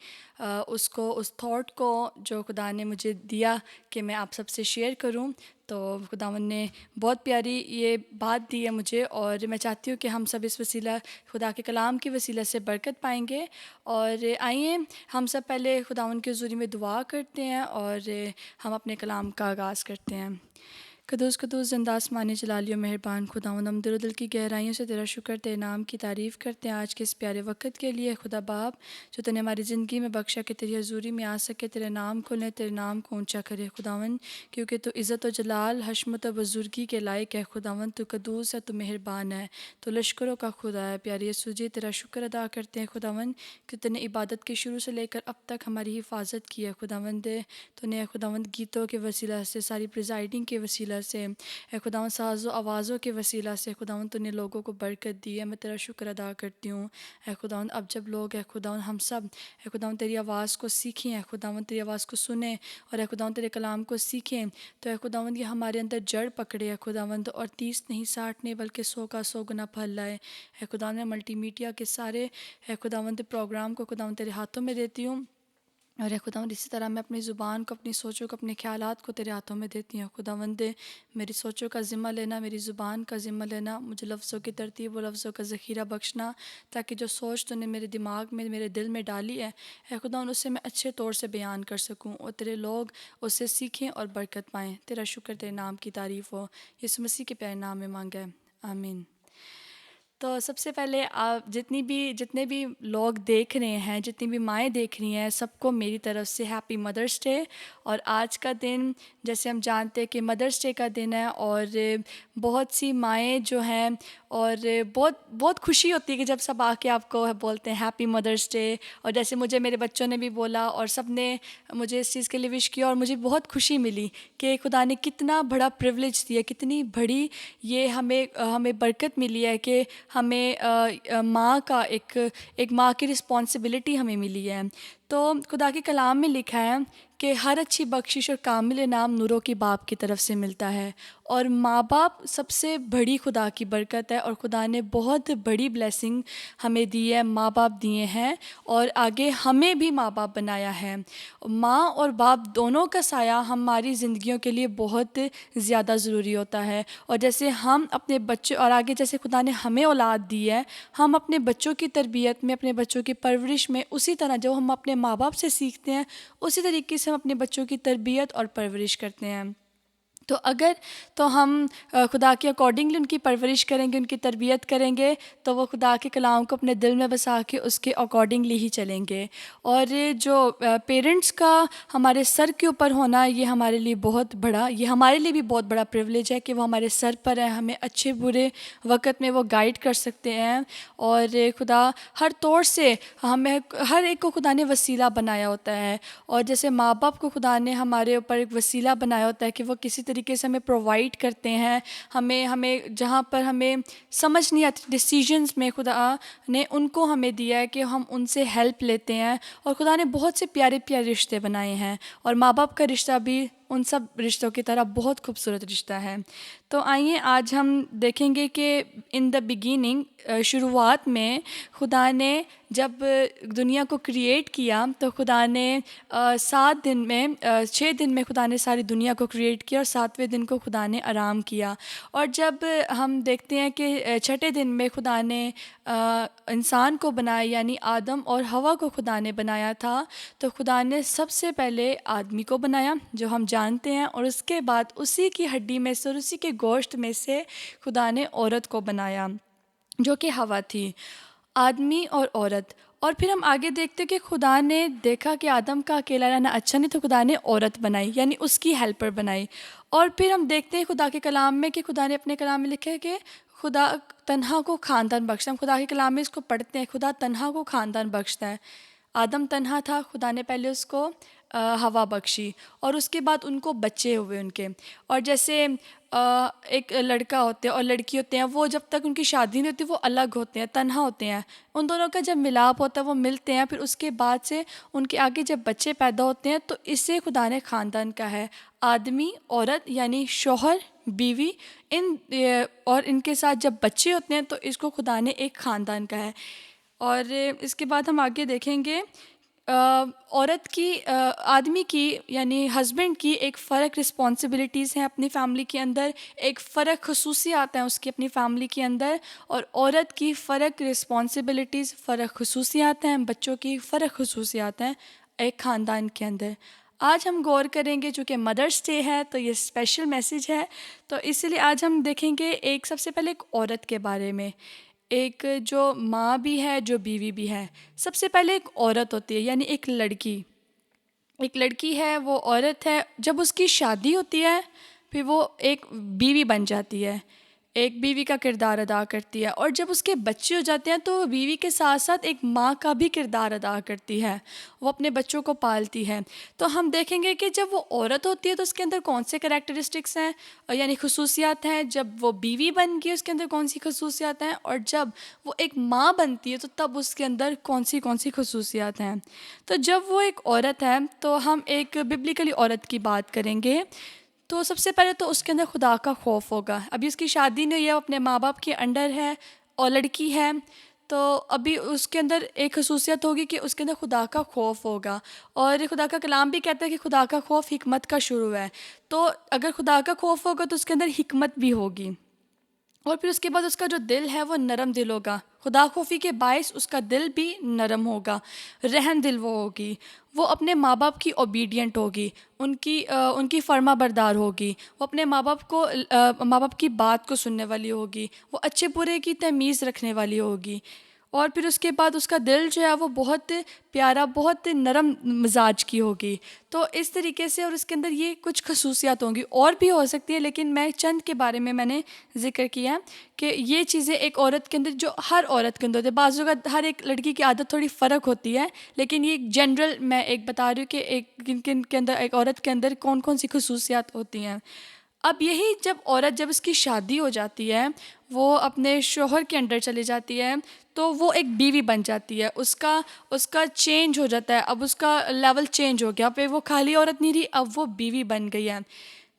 उसको, उस थॉट को जो खुदा ने मुझे दिया कि मैं आप सबसे शेयर करूं। तो खुदावन ने बहुत प्यारी ये बात दी है मुझे और मैं चाहती हूँ कि हम सब इस वसीला खुदा के कलाम की वसीला से बरकत पाएंगे। और आइए हम सब पहले खुदावन की हुजूरी में दुआ करते हैं और हम अपने कलाम का आगाज़ करते हैं। कदूस कदूस ज़िंदा आसमानी जलालियो मेहरबान खुदावंद, हम दिल की गहराइयों से तेरा शुक्र, तेरे नाम की तारीफ़ करते हैं आज के इस प्यारे वक्त के लिए। खुदा बाप जो तूने हमारी ज़िंदगी में बख्शा कि तेरी हजूरी में आ सके, तेरे नाम को लें, तेरे नाम को ऊंचा करे खुदावंद, क्योंकि तू इज़्ज़त व जलाल, हशमत व बुजुर्गी के लायक है खुदावंद। तू कदूस है, तू मेहरबान है, तू लश्करों का खुदा है। प्यारी यीशु जी तेरा शुक्र अदा करते हैं खुदावंद कि तूने इबादत के शुरू से लेकर अब तक हमारी हिफाजत की है खुदावंद। तूने खुदावंद गीतों के वसीला से, सारी प्रिजाइडिंग के वसीला से, खुदावंद साज़ो आवाज़ों के वसीला से खुदावंद तूने लोगों को बरकत दी है। मैं तेरा शुक्र अदा करती हूँ खुदावंद। अब जब लोग खुदावंद हम सब खुदावंद तेरी आवाज़ को सीखें, खुदावंद तेरी आवाज़ को सुने और खुदावंद तेरे कलाम को सीखें, तो खुदावंद ये हमारे अंदर जड़ पकड़े खुदावंद और 30 नहीं 60 नहीं बल्कि 100 का 100 गुना फल लाए खुदावंद। मैं मल्टीमीडिया के सारे खुदावंद प्रोग्राम को खुदावंद तेरे हाथों में देती हूँ और खुदावंद इसी तरह मैं अपनी ज़ुबान को, अपनी सोचों को, अपने ख्यालात को तेरे हाथों में देती हूँ खुदावंद। मेरी सोचों का ज़िम्मा लेना, मेरी ज़ुबान का ज़िम्मा लेना, मुझे लफ्ज़ों की तरतीब और लफ्ज़ों का ज़ख़ीरा बख्शना, ताकि जो सोच तूने मेरे दिमाग में, मेरे दिल में डाली है खुदावंद उससे मैं अच्छे तौर से बयान कर सकूँ और तेरे लोग उससे सीखें और बरकत पाएँ। तेरा शुक्र, तेरे नाम की तारीफ़ हो। यीशु मसीह के प्यारे नाम में मांगा है, आमीन। तो सबसे पहले आप जितने भी लोग देख रहे हैं, जितनी भी माएँ देख रही हैं, सबको मेरी तरफ से हैप्पी मदर्स डे। और आज का दिन जैसे हम जानते हैं कि मदर्स डे का दिन है और बहुत सी माएँ जो हैं और बहुत बहुत खुशी होती है कि जब सब आके आपको बोलते हैं हैप्पी मदर्स डे। और जैसे मुझे मेरे बच्चों ने भी बोला और सब ने मुझे इस चीज़ के लिए विश किया और मुझे बहुत खुशी मिली कि खुदा ने कितना बड़ा प्रिविलेज दिया, कितनी बड़ी ये हमें बरकत मिली है कि हमें माँ का एक माँ की रिस्पॉन्सिबिलिटी हमें मिली है। तो खुदा के कलाम में लिखा है कि हर अच्छी बख्शिश और कामिल इनाम नूरों की बाप की तरफ से मिलता है, और माँ बाप सबसे बड़ी खुदा की बरकत है, और खुदा ने बहुत बड़ी ब्लेसिंग हमें दी है, माँ बाप दिए हैं, और आगे हमें भी माँ बाप बनाया है। माँ और बाप दोनों का साया हमारी ज़िंदगियों के लिए बहुत ज़्यादा ज़रूरी होता है। और जैसे हम अपने बच्चे, और आगे जैसे खुदा ने हमें औलाद दी है, हम अपने बच्चों की तरबियत में, अपने बच्चों की परवरिश में उसी तरह जो हम अपने माँ बाप से सीखते हैं उसी तरीके से हम अपने बच्चों की तरबियत और परवरिश करते हैं। तो अगर तो हम खुदा के अकॉर्डिंगली उनकी परवरिश करेंगे, उनकी तरबियत करेंगे, तो वो खुदा के कलाम को अपने दिल में बसा के उसके अकॉर्डिंगली ही चलेंगे। और ये जो पेरेंट्स का हमारे सर के ऊपर होना, ये हमारे लिए बहुत बड़ा, ये हमारे लिए भी बहुत बड़ा प्रिविलेज है कि वो हमारे सर पर है, हमें अच्छे बुरे वक़्त में वो गाइड कर सकते हैं। और खुदा हर तौर से हमें, हर एक को खुदा ने वसीला बनाया होता है, और जैसे माँ बाप को खुदा ने हमारे ऊपर एक वसीला बनाया होता है कि वो किसी तरीके से हमें प्रोवाइड करते हैं, हमें जहाँ पर हमें समझ नहीं आती डिसीजंस में, खुदा ने उनको हमें दिया है कि हम उनसे हेल्प लेते हैं। और खुदा ने बहुत से प्यारे प्यारे रिश्ते बनाए हैं, और माँ बाप का रिश्ता भी उन सब रिश्तों की तरह बहुत खूबसूरत रिश्ता है। तो आइए आज हम देखेंगे कि इन द बिगिनिंग, शुरुआत में खुदा ने जब दुनिया को क्रिएट किया, तो खुदा ने 7 दिन में, 6 दिन में खुदा ने सारी दुनिया को क्रिएट किया, और 7वें दिन को खुदा ने आराम किया। और जब हम देखते हैं कि छठे दिन में खुदा ने इंसान को बनाया, यानी आदम और हवा को खुदा ने बनाया था, तो खुदा ने सबसे पहले आदमी को बनाया जो हम जानते हैं, और उसके बाद उसी की हड्डी में से और उसी के गोश्त में से खुदा ने औरत को बनाया जो कि हवा थी। आदमी और औरत। और फिर हम आगे देखते हैं कि खुदा ने देखा कि आदम का अकेला रहना अच्छा नहीं, तो खुदा ने औरत बनाई, यानी उसकी हेल्पर बनाई। और फिर हम देखते हैं खुदा के कलाम में कि खुदा ने अपने कलाम में लिखा है कि खुदा तन्हा को ख़ानदान बख्शता है। हम खुदा के कलाम में इसको पढ़ते हैं, खुदा तन्हा को ख़ानदान बख्शता है। आदम तन्हा था, खुदा ने पहले उसको हवा बख्शी, और उसके बाद उनको बच्चे हुए उनके। और जैसे एक लड़का होते हैं और लड़की होते हैं, वो जब तक उनकी शादी नहीं होती वो अलग होते हैं, तन्हा होते हैं। उन दोनों का जब मिलाप होता है वो मिलते हैं, फिर उसके बाद से उनके आगे जब बच्चे पैदा होते हैं, तो इससे खुदा ने ख़ानदान का है, आदमी औरत यानी शौहर बीवी, और इनके साथ जब बच्चे होते हैं तो इसको खुदा ने एक ख़ानदान का है। और इसके बाद हम आगे देखेंगे औरत की, आदमी की यानी हस्बैंड की एक फ़र्क रिस्पॉन्सिबिलिटीज़ हैं अपनी फ़ैमिली के अंदर, एक फ़र्क खसूसियात हैं उसकी अपनी फ़ैमिली के अंदर, और औरत की फ़र्क रिस्पॉन्सिबिलिटीज़, फ़र्क खसूसियात हैं, बच्चों की फ़र्क खसूसियात हैं एक ख़ानदान के अंदर। आज हम गौर करेंगे, चूँकि मदर्स डे है तो ये स्पेशल मैसेज है, तो इसलिए आज हम देखेंगे एक, सबसे पहले एक औरत के बारे में, एक जो माँ भी है, जो बीवी भी है। सबसे पहले एक औरत होती है, यानी एक लड़की। एक लड़की है, वो औरत है, जब उसकी शादी होती है फिर वो एक बीवी बन जाती है, एक बीवी का किरदार अदा करती है। और जब उसके बच्चे हो जाते हैं तो वो बीवी के साथ साथ एक माँ का भी किरदार अदा करती है, वो अपने बच्चों को पालती है। तो हम देखेंगे कि जब वो औरत होती है तो उसके अंदर कौन से करैक्टरिस्टिक्स हैं, यानी खसूसियात हैं। जब वो बीवी बन गई उसके अंदर कौन सी खसूसियात हैं, और जब वो एक माँ बनती है तो तब उसके अंदर कौन सी खसूसियात हैं। तो जब वो एक औरत है तो हम एक बिब्लिकली औरत की बात करेंगे। तो सबसे पहले तो उसके अंदर खुदा का खौफ होगा। अभी उसकी शादी नहीं हुई है, वो अपने माँ बाप के अंडर है और लड़की है, तो अभी उसके अंदर एक खसूसियत होगी कि उसके अंदर खुदा का खौफ होगा। और खुदा का कलाम भी कहता है कि खुदा का खौफ हिकमत का शुरू है। तो अगर खुदा का खौफ होगा तो उसके अंदर हिकमत भी होगी। और फिर उसके बाद उसका जो दिल है वो नरम दिल होगा, खुदा खौफी के बायस उसका दिल भी नरम होगा, रहम दिल वो होगी। वो अपने माँ बाप की ओबीडियंट होगी, उनकी फर्मा बरदार होगी। वो अपने माँ बाप की बात को सुनने वाली होगी, वो अच्छे बुरे की तमीज़ रखने वाली होगी। और फिर उसके बाद उसका दिल जो है वो बहुत प्यारा, बहुत नरम मिजाज की होगी। तो इस तरीके से, और इसके अंदर ये कुछ खसूसियात होंगी, और भी हो सकती है, लेकिन मैं चंद के बारे में मैंने ज़िक्र किया कि ये चीज़ें एक औरत के अंदर, जो हर औरत के अंदर होती है। बाज़ का हर एक लड़की की आदत थोड़ी फ़र्क होती है, लेकिन ये जनरल मैं एक बता रही हूँ कि एक किन किन के अंदर, एक औरत के अंदर कौन कौन सी खसूसियात होती हैं। अब यही जब औरत जब उसकी शादी हो जाती है, वो अपने शौहर के अंडर चली जाती है, तो वो एक बीवी बन जाती है। उसका उसका चेंज हो जाता है, अब उसका लेवल चेंज हो गया, पे वो खाली औरत नहीं रही, अब वो बीवी बन गई है।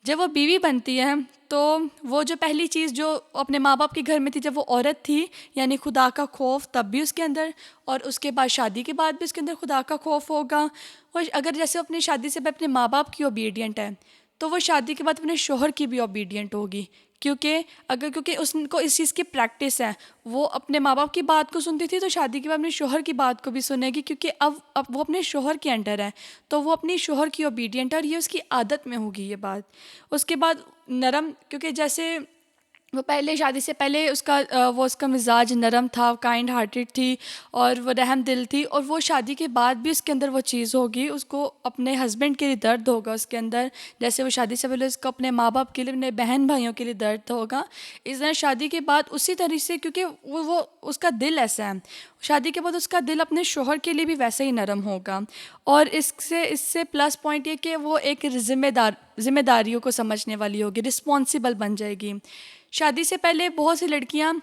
जब वो बीवी बनती है तो वो जो पहली चीज़ जो अपने माँ बाप के घर में थी जब वो औरत थी, यानी खुदा का खौफ तब भी उसके अंदर, और उसके बाद शादी के बाद भी उसके अंदर खुदा का खौफ होगा। और अगर जैसे वो अपनी शादी से पहले अपने माँ बाप की ओबीडियंट है, तो वो शादी के बाद अपने शोहर की भी ओबीडियंट होगी। क्योंकि उसको इस चीज़ की प्रैक्टिस है, वो अपने माँ बाप की बात को सुनती थी, तो शादी के बाद अपने शोहर की बात को भी सुनेगी, क्योंकि अब वो अपने शोहर के अंडर है, तो वो अपनी शोहर की ओबीडियंट है, और ये उसकी आदत में होगी ये बात। उसके बाद नरम, क्योंकि जैसे वो पहले शादी से पहले उसका मिजाज नरम था, काइंड हार्टेड थी, और वो रहम दिल थी, और वो शादी के बाद भी उसके अंदर वो चीज़ होगी, उसको अपने हस्बैंड के लिए दर्द होगा उसके अंदर। जैसे वो शादी से पहले उसको अपने माँ बाप के लिए, अपने बहन भाइयों के लिए दर्द होगा, इस तरह शादी के बाद उसी तरह से, क्योंकि वो उसका दिल ऐसा है, शादी के बाद उसका दिल अपने शोहर के लिए भी वैसे ही नरम होगा। और इससे इससे प्लस पॉइंट ये कि वो एक जिम्मेदारियों को समझने वाली होगी, रिस्पॉन्सिबल बन जाएगी। शादी से पहले बहुत सी लड़कियां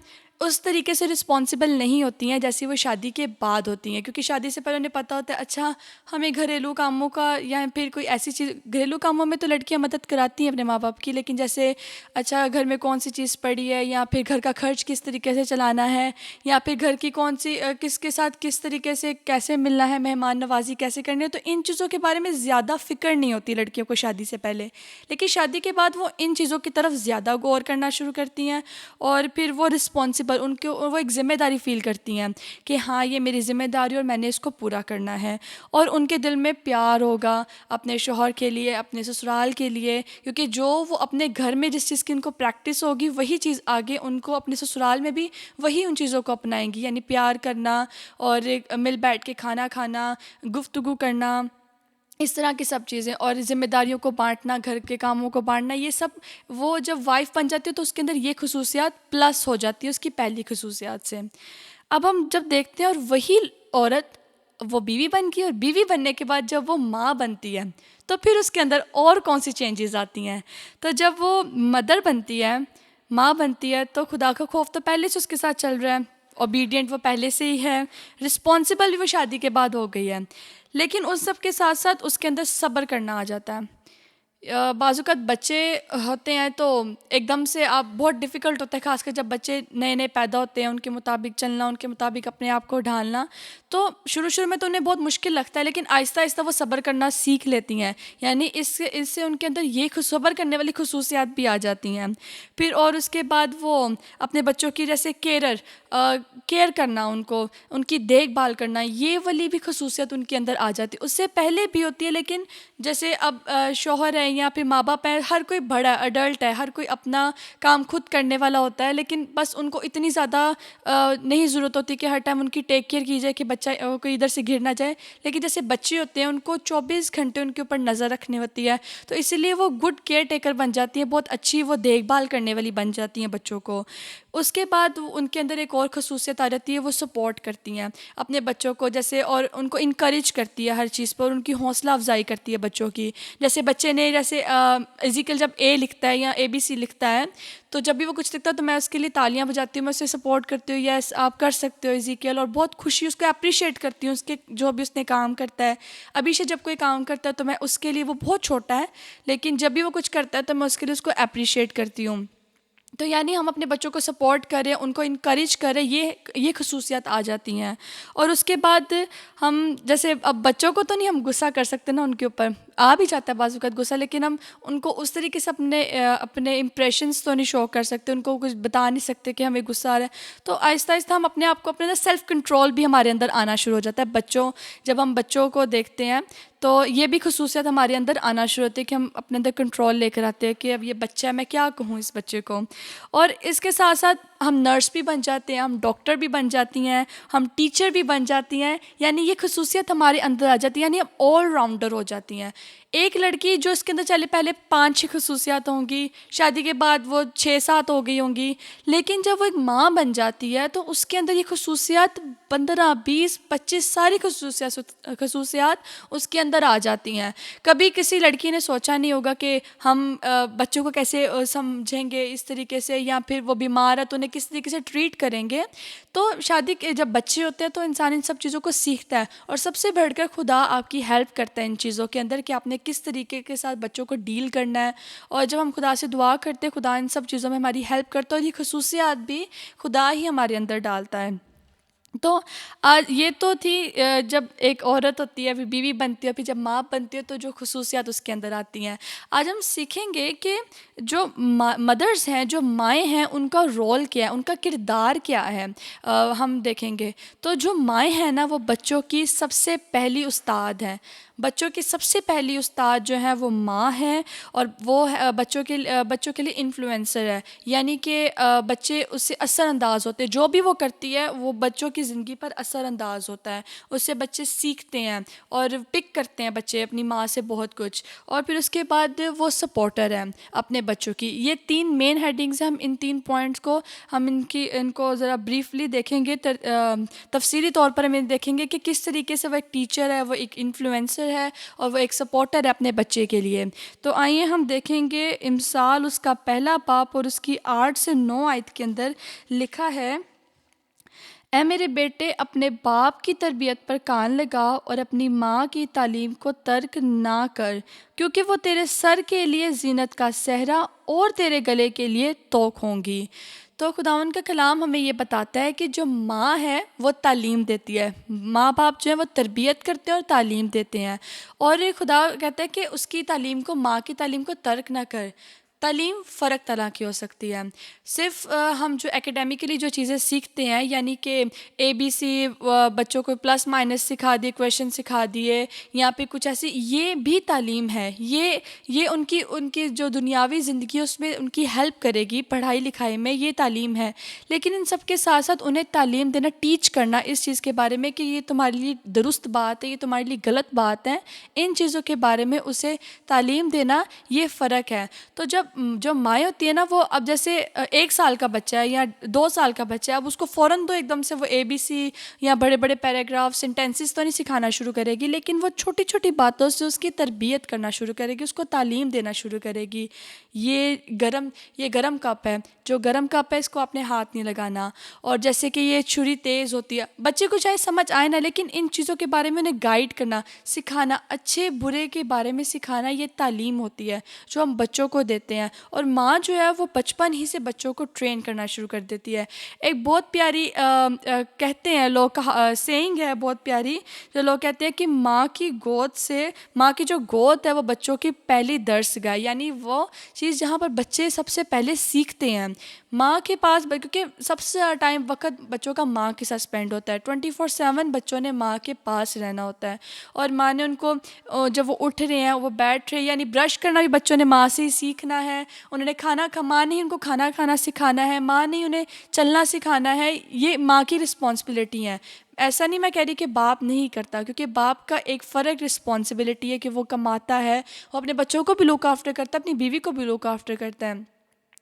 उस तरीके से रिस्पॉन्सिबल नहीं होती हैं जैसी वो शादी के बाद होती हैं, क्योंकि शादी से पहले उन्हें पता होता है अच्छा हमें घरेलू कामों का या फिर कोई ऐसी चीज़, घरेलू कामों में तो लड़कियां मदद कराती हैं अपने माँ बाप की, लेकिन जैसे अच्छा घर में कौन सी चीज़ पड़ी है, या फिर घर का खर्च किस तरीके से चलाना है, या फिर घर की कौन सी किसके साथ किस तरीके से कैसे मिलना है, मेहमान नवाजी कैसे करनी है, तो इन चीज़ों के बारे में ज़्यादा फिक्र नहीं होती लड़कियों को शादी से पहले। लेकिन शादी के बाद वो इन चीज़ों की तरफ ज़्यादा गौर करना शुरू करती हैं, और फिर वो रिस्पॉन्सिबल, वो एक ज़िम्मेदारी फ़ील करती हैं कि हाँ ये मेरी ज़िम्मेदारी और मैंने इसको पूरा करना है। और उनके दिल में प्यार होगा अपने शौहर के लिए, अपने ससुराल के लिए, क्योंकि जो वो अपने घर में जिस चीज़ की उनको प्रैक्टिस होगी वही चीज़ आगे उनको अपने ससुराल में भी वही उन चीज़ों को अपनाएंगी, यानी प्यार करना और एक मिल बैठ के खाना खाना, गुफ्तगू करना, इस तरह की सब चीज़ें, और ज़िम्मेदारियों को बांटना, घर के कामों को बांटना, ये सब वो जब वाइफ़ बन जाती है तो उसके अंदर ये खसूसियात प्लस हो जाती है उसकी पहली खसूसियात से। अब हम जब देखते हैं और वही औरत वो बीवी बन गई, और बीवी बनने के बाद जब वो माँ बनती है तो फिर उसके अंदर और कौन सी चेंजेस आती हैं। तो जब वो मदर बनती है, माँ बनती है, तो खुदा का खौफ तो पहले से उसके साथ चल रहा है, ओबीडियंट वो पहले से ही है, रिस्पॉन्सिबल भी वो शादी के बाद हो गई है, लेकिन उस सब के साथ साथ उसके अंदर सब्र करना आ जाता है। बाज़-औक़ात बच्चे होते हैं तो एकदम से आप बहुत डिफ़िकल्ट होता है, ख़ासकर जब बच्चे नए-नए पैदा होते हैं, उनके मुताबिक चलना, उनके मुताबिक अपने आप को ढालना। तो शुरू-शुरू में तो उन्हें बहुत मुश्किल लगता है, लेकिन आहिस्ता-आहिस्ता वो सब्र करना सीख लेती हैं। यानी इससे इससे उनके अंदर ये सब्र करने वाली ख़ुसूसियात भी आ जाती हैं। फिर और उसके बाद वो अपने बच्चों की जैसे केयर करना, उनकी देखभाल करना, ये वाली भी ख़ुसूसियत उनके अंदर आ जाती है। उससे पहले भी होती है, लेकिन जैसे अब शौहर है या फिर माँ बाप है, हर कोई बड़ा अडल्ट है, हर कोई अपना काम खुद करने वाला होता है, लेकिन बस उनको इतनी ज़्यादा नहीं ज़रूरत होती कि हर टाइम उनकी टेक केयर की जाए कि बच्चा कोई इधर से गिर ना जाए। लेकिन जैसे बच्चे होते हैं उनको 24 घंटे उनके ऊपर नज़र रखनी होती है, तो इसीलिए वो गुड केयर टेकर बन जाती है, बहुत अच्छी वो देखभाल करने वाली बन जाती हैं बच्चों को। उसके बाद उनके अंदर एक और ख़ुसूसियत आ जाती है, वो सपोर्ट करती हैं अपने बच्चों को, जैसे और उनको इनकरेज करती है हर चीज़ पर, उनकी हौसला अफजाई करती है बच्चों की। जैसे बच्चे ने जैसे एजिकल जब ए लिखता है या ABC लिखता है, तो जब भी वो कुछ लिखता है तो मैं उसके लिए तालियां बजाती हूँ, मैं उसे सपोर्ट करती हूँ, यस आप कर सकते हो एजिकल, और बहुत खुशी उसको अप्रिशिएट करती हूँ उसके जो भी उसने काम करता है। अभी से जब कोई काम करता है तो मैं उसके लिए, वो बहुत छोटा है लेकिन जब भी वो कुछ करता है तो मैं उसके लिए उसको अप्रिशिएट करती हूँ। तो यानी हम अपने बच्चों को सपोर्ट करें, उनको इनकरेज करें, ये खसूसियात आ जाती हैं। और उसके बाद हम जैसे अब बच्चों को तो नहीं हम गुस्सा कर सकते ना, उनके ऊपर आ भी जाता है बाज़ वक़्त गुस्सा, लेकिन हम उनको उस तरीके से अपने इम्प्रेशंस तो नहीं शो कर सकते, उनको कुछ बता नहीं सकते कि हमें गुस्सा आ रहा है। तो आहिस्ता आहिस्ता हम अपने आप को, अपने अंदर सेल्फ़ कंट्रोल भी हमारे अंदर आना शुरू हो जाता है। जब हम बच्चों को देखते हैं तो ये भी खसूसियत हमारे अंदर आना शुरू होती है कि हम अपने अंदर कंट्रोल लेकर आते हैं कि अब ये बच्चा है, मैं क्या कहूँ इस बच्चे को। और इसके साथ साथ हम नर्स भी बन जाते हैं, हम डॉक्टर भी बन जाती हैं, हम टीचर भी बन जाती हैं, यानी ये खसूसियत हमारे अंदर आ जाती है, यानी हम ऑल राउंडर हो जाती हैं। एक लड़की जो इसके अंदर चले पहले 5-6 खसूसियात होंगी, शादी के बाद वो 6-7 हो गई होंगी, लेकिन जब वो एक माँ बन जाती है तो उसके अंदर ये खसूसियात 15-20-25 सारी खसूसियात उसके अंदर आ जाती हैं। कभी किसी लड़की ने सोचा नहीं होगा कि हम बच्चों को कैसे समझेंगे इस तरीके से, या फिर वो बीमार है तो उन्हें किस तरीके से ट्रीट करेंगे। तो शादी के जब बच्चे होते हैं तो इंसान इन सब चीज़ों को सीखता है, और सबसे बढ़कर खुदा आपकी हेल्प करता है इन चीज़ों के अंदर कि आपने किस तरीके के साथ बच्चों को डील करना है। और जब हम खुदा से दुआ करते हैं, खुदा इन सब चीज़ों में हमारी हेल्प करता है, और ये खसूसियात भी खुदा ही हमारे अंदर डालता है। तो आज ये तो थी जब एक औरत होती है, फिर बीवी बनती है, फिर जब माँ बनती है तो जो खसूसियात उसके अंदर आती हैं। आज हम सीखेंगे कि जो मदर्स हैं, जो माएँ हैं, उनका रोल क्या है, उनका किरदार क्या है। हम देखेंगे तो जो माएँ हैं ना, वो बच्चों की सबसे पहली उस्ताद हैं। बच्चों की सबसे पहली उस्ताद जो है वो माँ है, और वो बच्चों के लिए इन्फ्लुएंसर है, यानी कि बच्चे उससे असरअंदाज होते हैं। जो भी वो करती है वो बच्चों की ज़िंदगी पर असरअंदाज होता है, उससे बच्चे सीखते हैं और पिक करते हैं बच्चे अपनी माँ से बहुत कुछ। और फिर उसके बाद वो सपोर्टर है अपने बच्चों की। ये 3 मेन हेडिंग्स हैं। हम इन 3 पॉइंट्स को हम इनको ज़रा ब्रीफली देखेंगे, तफसीली तौर पर हम देखेंगे कि किस तरीके से वो एक टीचर है, वो एक इन्फ्लुएंसर है, और वो एक सपोर्टर है अपने बच्चे के लिए। तो आइए हम देखेंगे इमसाल उसका पहला बाब और उसकी 8 से 9 आयत के अंदर लिखा है, ऐ मेरे बेटे, अपने बाप की तरबियत पर कान लगा और अपनी माँ की तालीम को तर्क ना कर, क्योंकि वो तेरे सर के लिए जीनत का सहरा और तेरे गले के लिए तोक होंगी। तो खुदावन का कलाम हमें ये बताता है कि जो माँ है वो तालीम देती है, माँ बाप जो है वो तरबियत करते हैं और तालीम देते हैं। और खुदा कहता है कि उसकी तालीम को, माँ की तालीम को तर्क ना कर। तालीम फ़र्क तरह की हो सकती है। सिर्फ हम जो एकेडमिकली जो चीज़ें सीखते हैं, यानी कि ABC बच्चों को प्लस माइनस सिखा दिए, क्वेश्चन सिखा दिए, या फिर कुछ ऐसी, ये भी तालीम है। ये उनकी उनकी जो दुनियावी ज़िंदगी है उसमें उनकी हेल्प करेगी, पढ़ाई लिखाई में, ये तालीम है। लेकिन इन सब के साथ साथ उन्हें तालीम देना, टीच करना इस चीज़ के बारे में कि ये तुम्हारे लिए दुरुस्त बात है, ये तुम्हारे लिए गलत बात है, इन चीज़ों के बारे में उसे तालीम देना, ये फ़र्क है। तो जब जो माँ होती है ना, वो अब जैसे 1 साल का बच्चा है या 2 साल का बच्चा है, अब उसको फ़ौरन तो एकदम से वो ABC या बड़े बड़े पैराग्राफ, सेंटेंसेस तो नहीं सिखाना शुरू करेगी, लेकिन वो छोटी छोटी बातों से उसकी तरबियत करना शुरू करेगी, उसको तालीम देना शुरू करेगी। ये गरम कप है, जो गरम कप है इसको आपने हाथ नहीं लगाना। और जैसे कि ये छुरी तेज़ होती है, बच्चे को चाहे समझ आए ना, लेकिन इन चीज़ों के बारे में उन्हें गाइड करना, सिखाना, अच्छे बुरे के बारे में सिखाना, ये तालीम होती है जो हम बच्चों को देते हैं। और माँ जो है वो बचपन ही से बच्चों को ट्रेन करना शुरू कर देती है। एक बहुत प्यारी कहते हैं लोग, सेइंग है बहुत प्यारी, जो लोग कहते हैं कि माँ की जो गोद है वो बच्चों की पहली दर्सगाह, यानी वो चीज़ जहाँ पर बच्चे सबसे पहले सीखते हैं। माँ के पास, क्योंकि सबसे ज़्यादा टाइम वक्त बच्चों का माँ के साथ स्पेंड होता है, 24/7 बच्चों ने माँ के पास रहना होता है। और माँ ने उनको, जब वो उठ रहे हैं, वो बैठ रहे हैं, यानी ब्रश करना भी बच्चों ने माँ से ही सीखना है। उन्होंने माँ ने ही उनको खाना खाना सिखाना है, माँ ने उन्हें चलना सिखाना है। ये माँ की रिस्पॉन्सिबिलिटी है। ऐसा नहीं मैं कह रही कि बाप नहीं करता, क्योंकि बाप का एक फ़र्क रिस्पॉन्सिबिलिटी है कि वो कमाता है, वो अपने बच्चों को भी लुक आफ्टर करता है, अपनी बीवी को भी लुक आफ्टर करता है।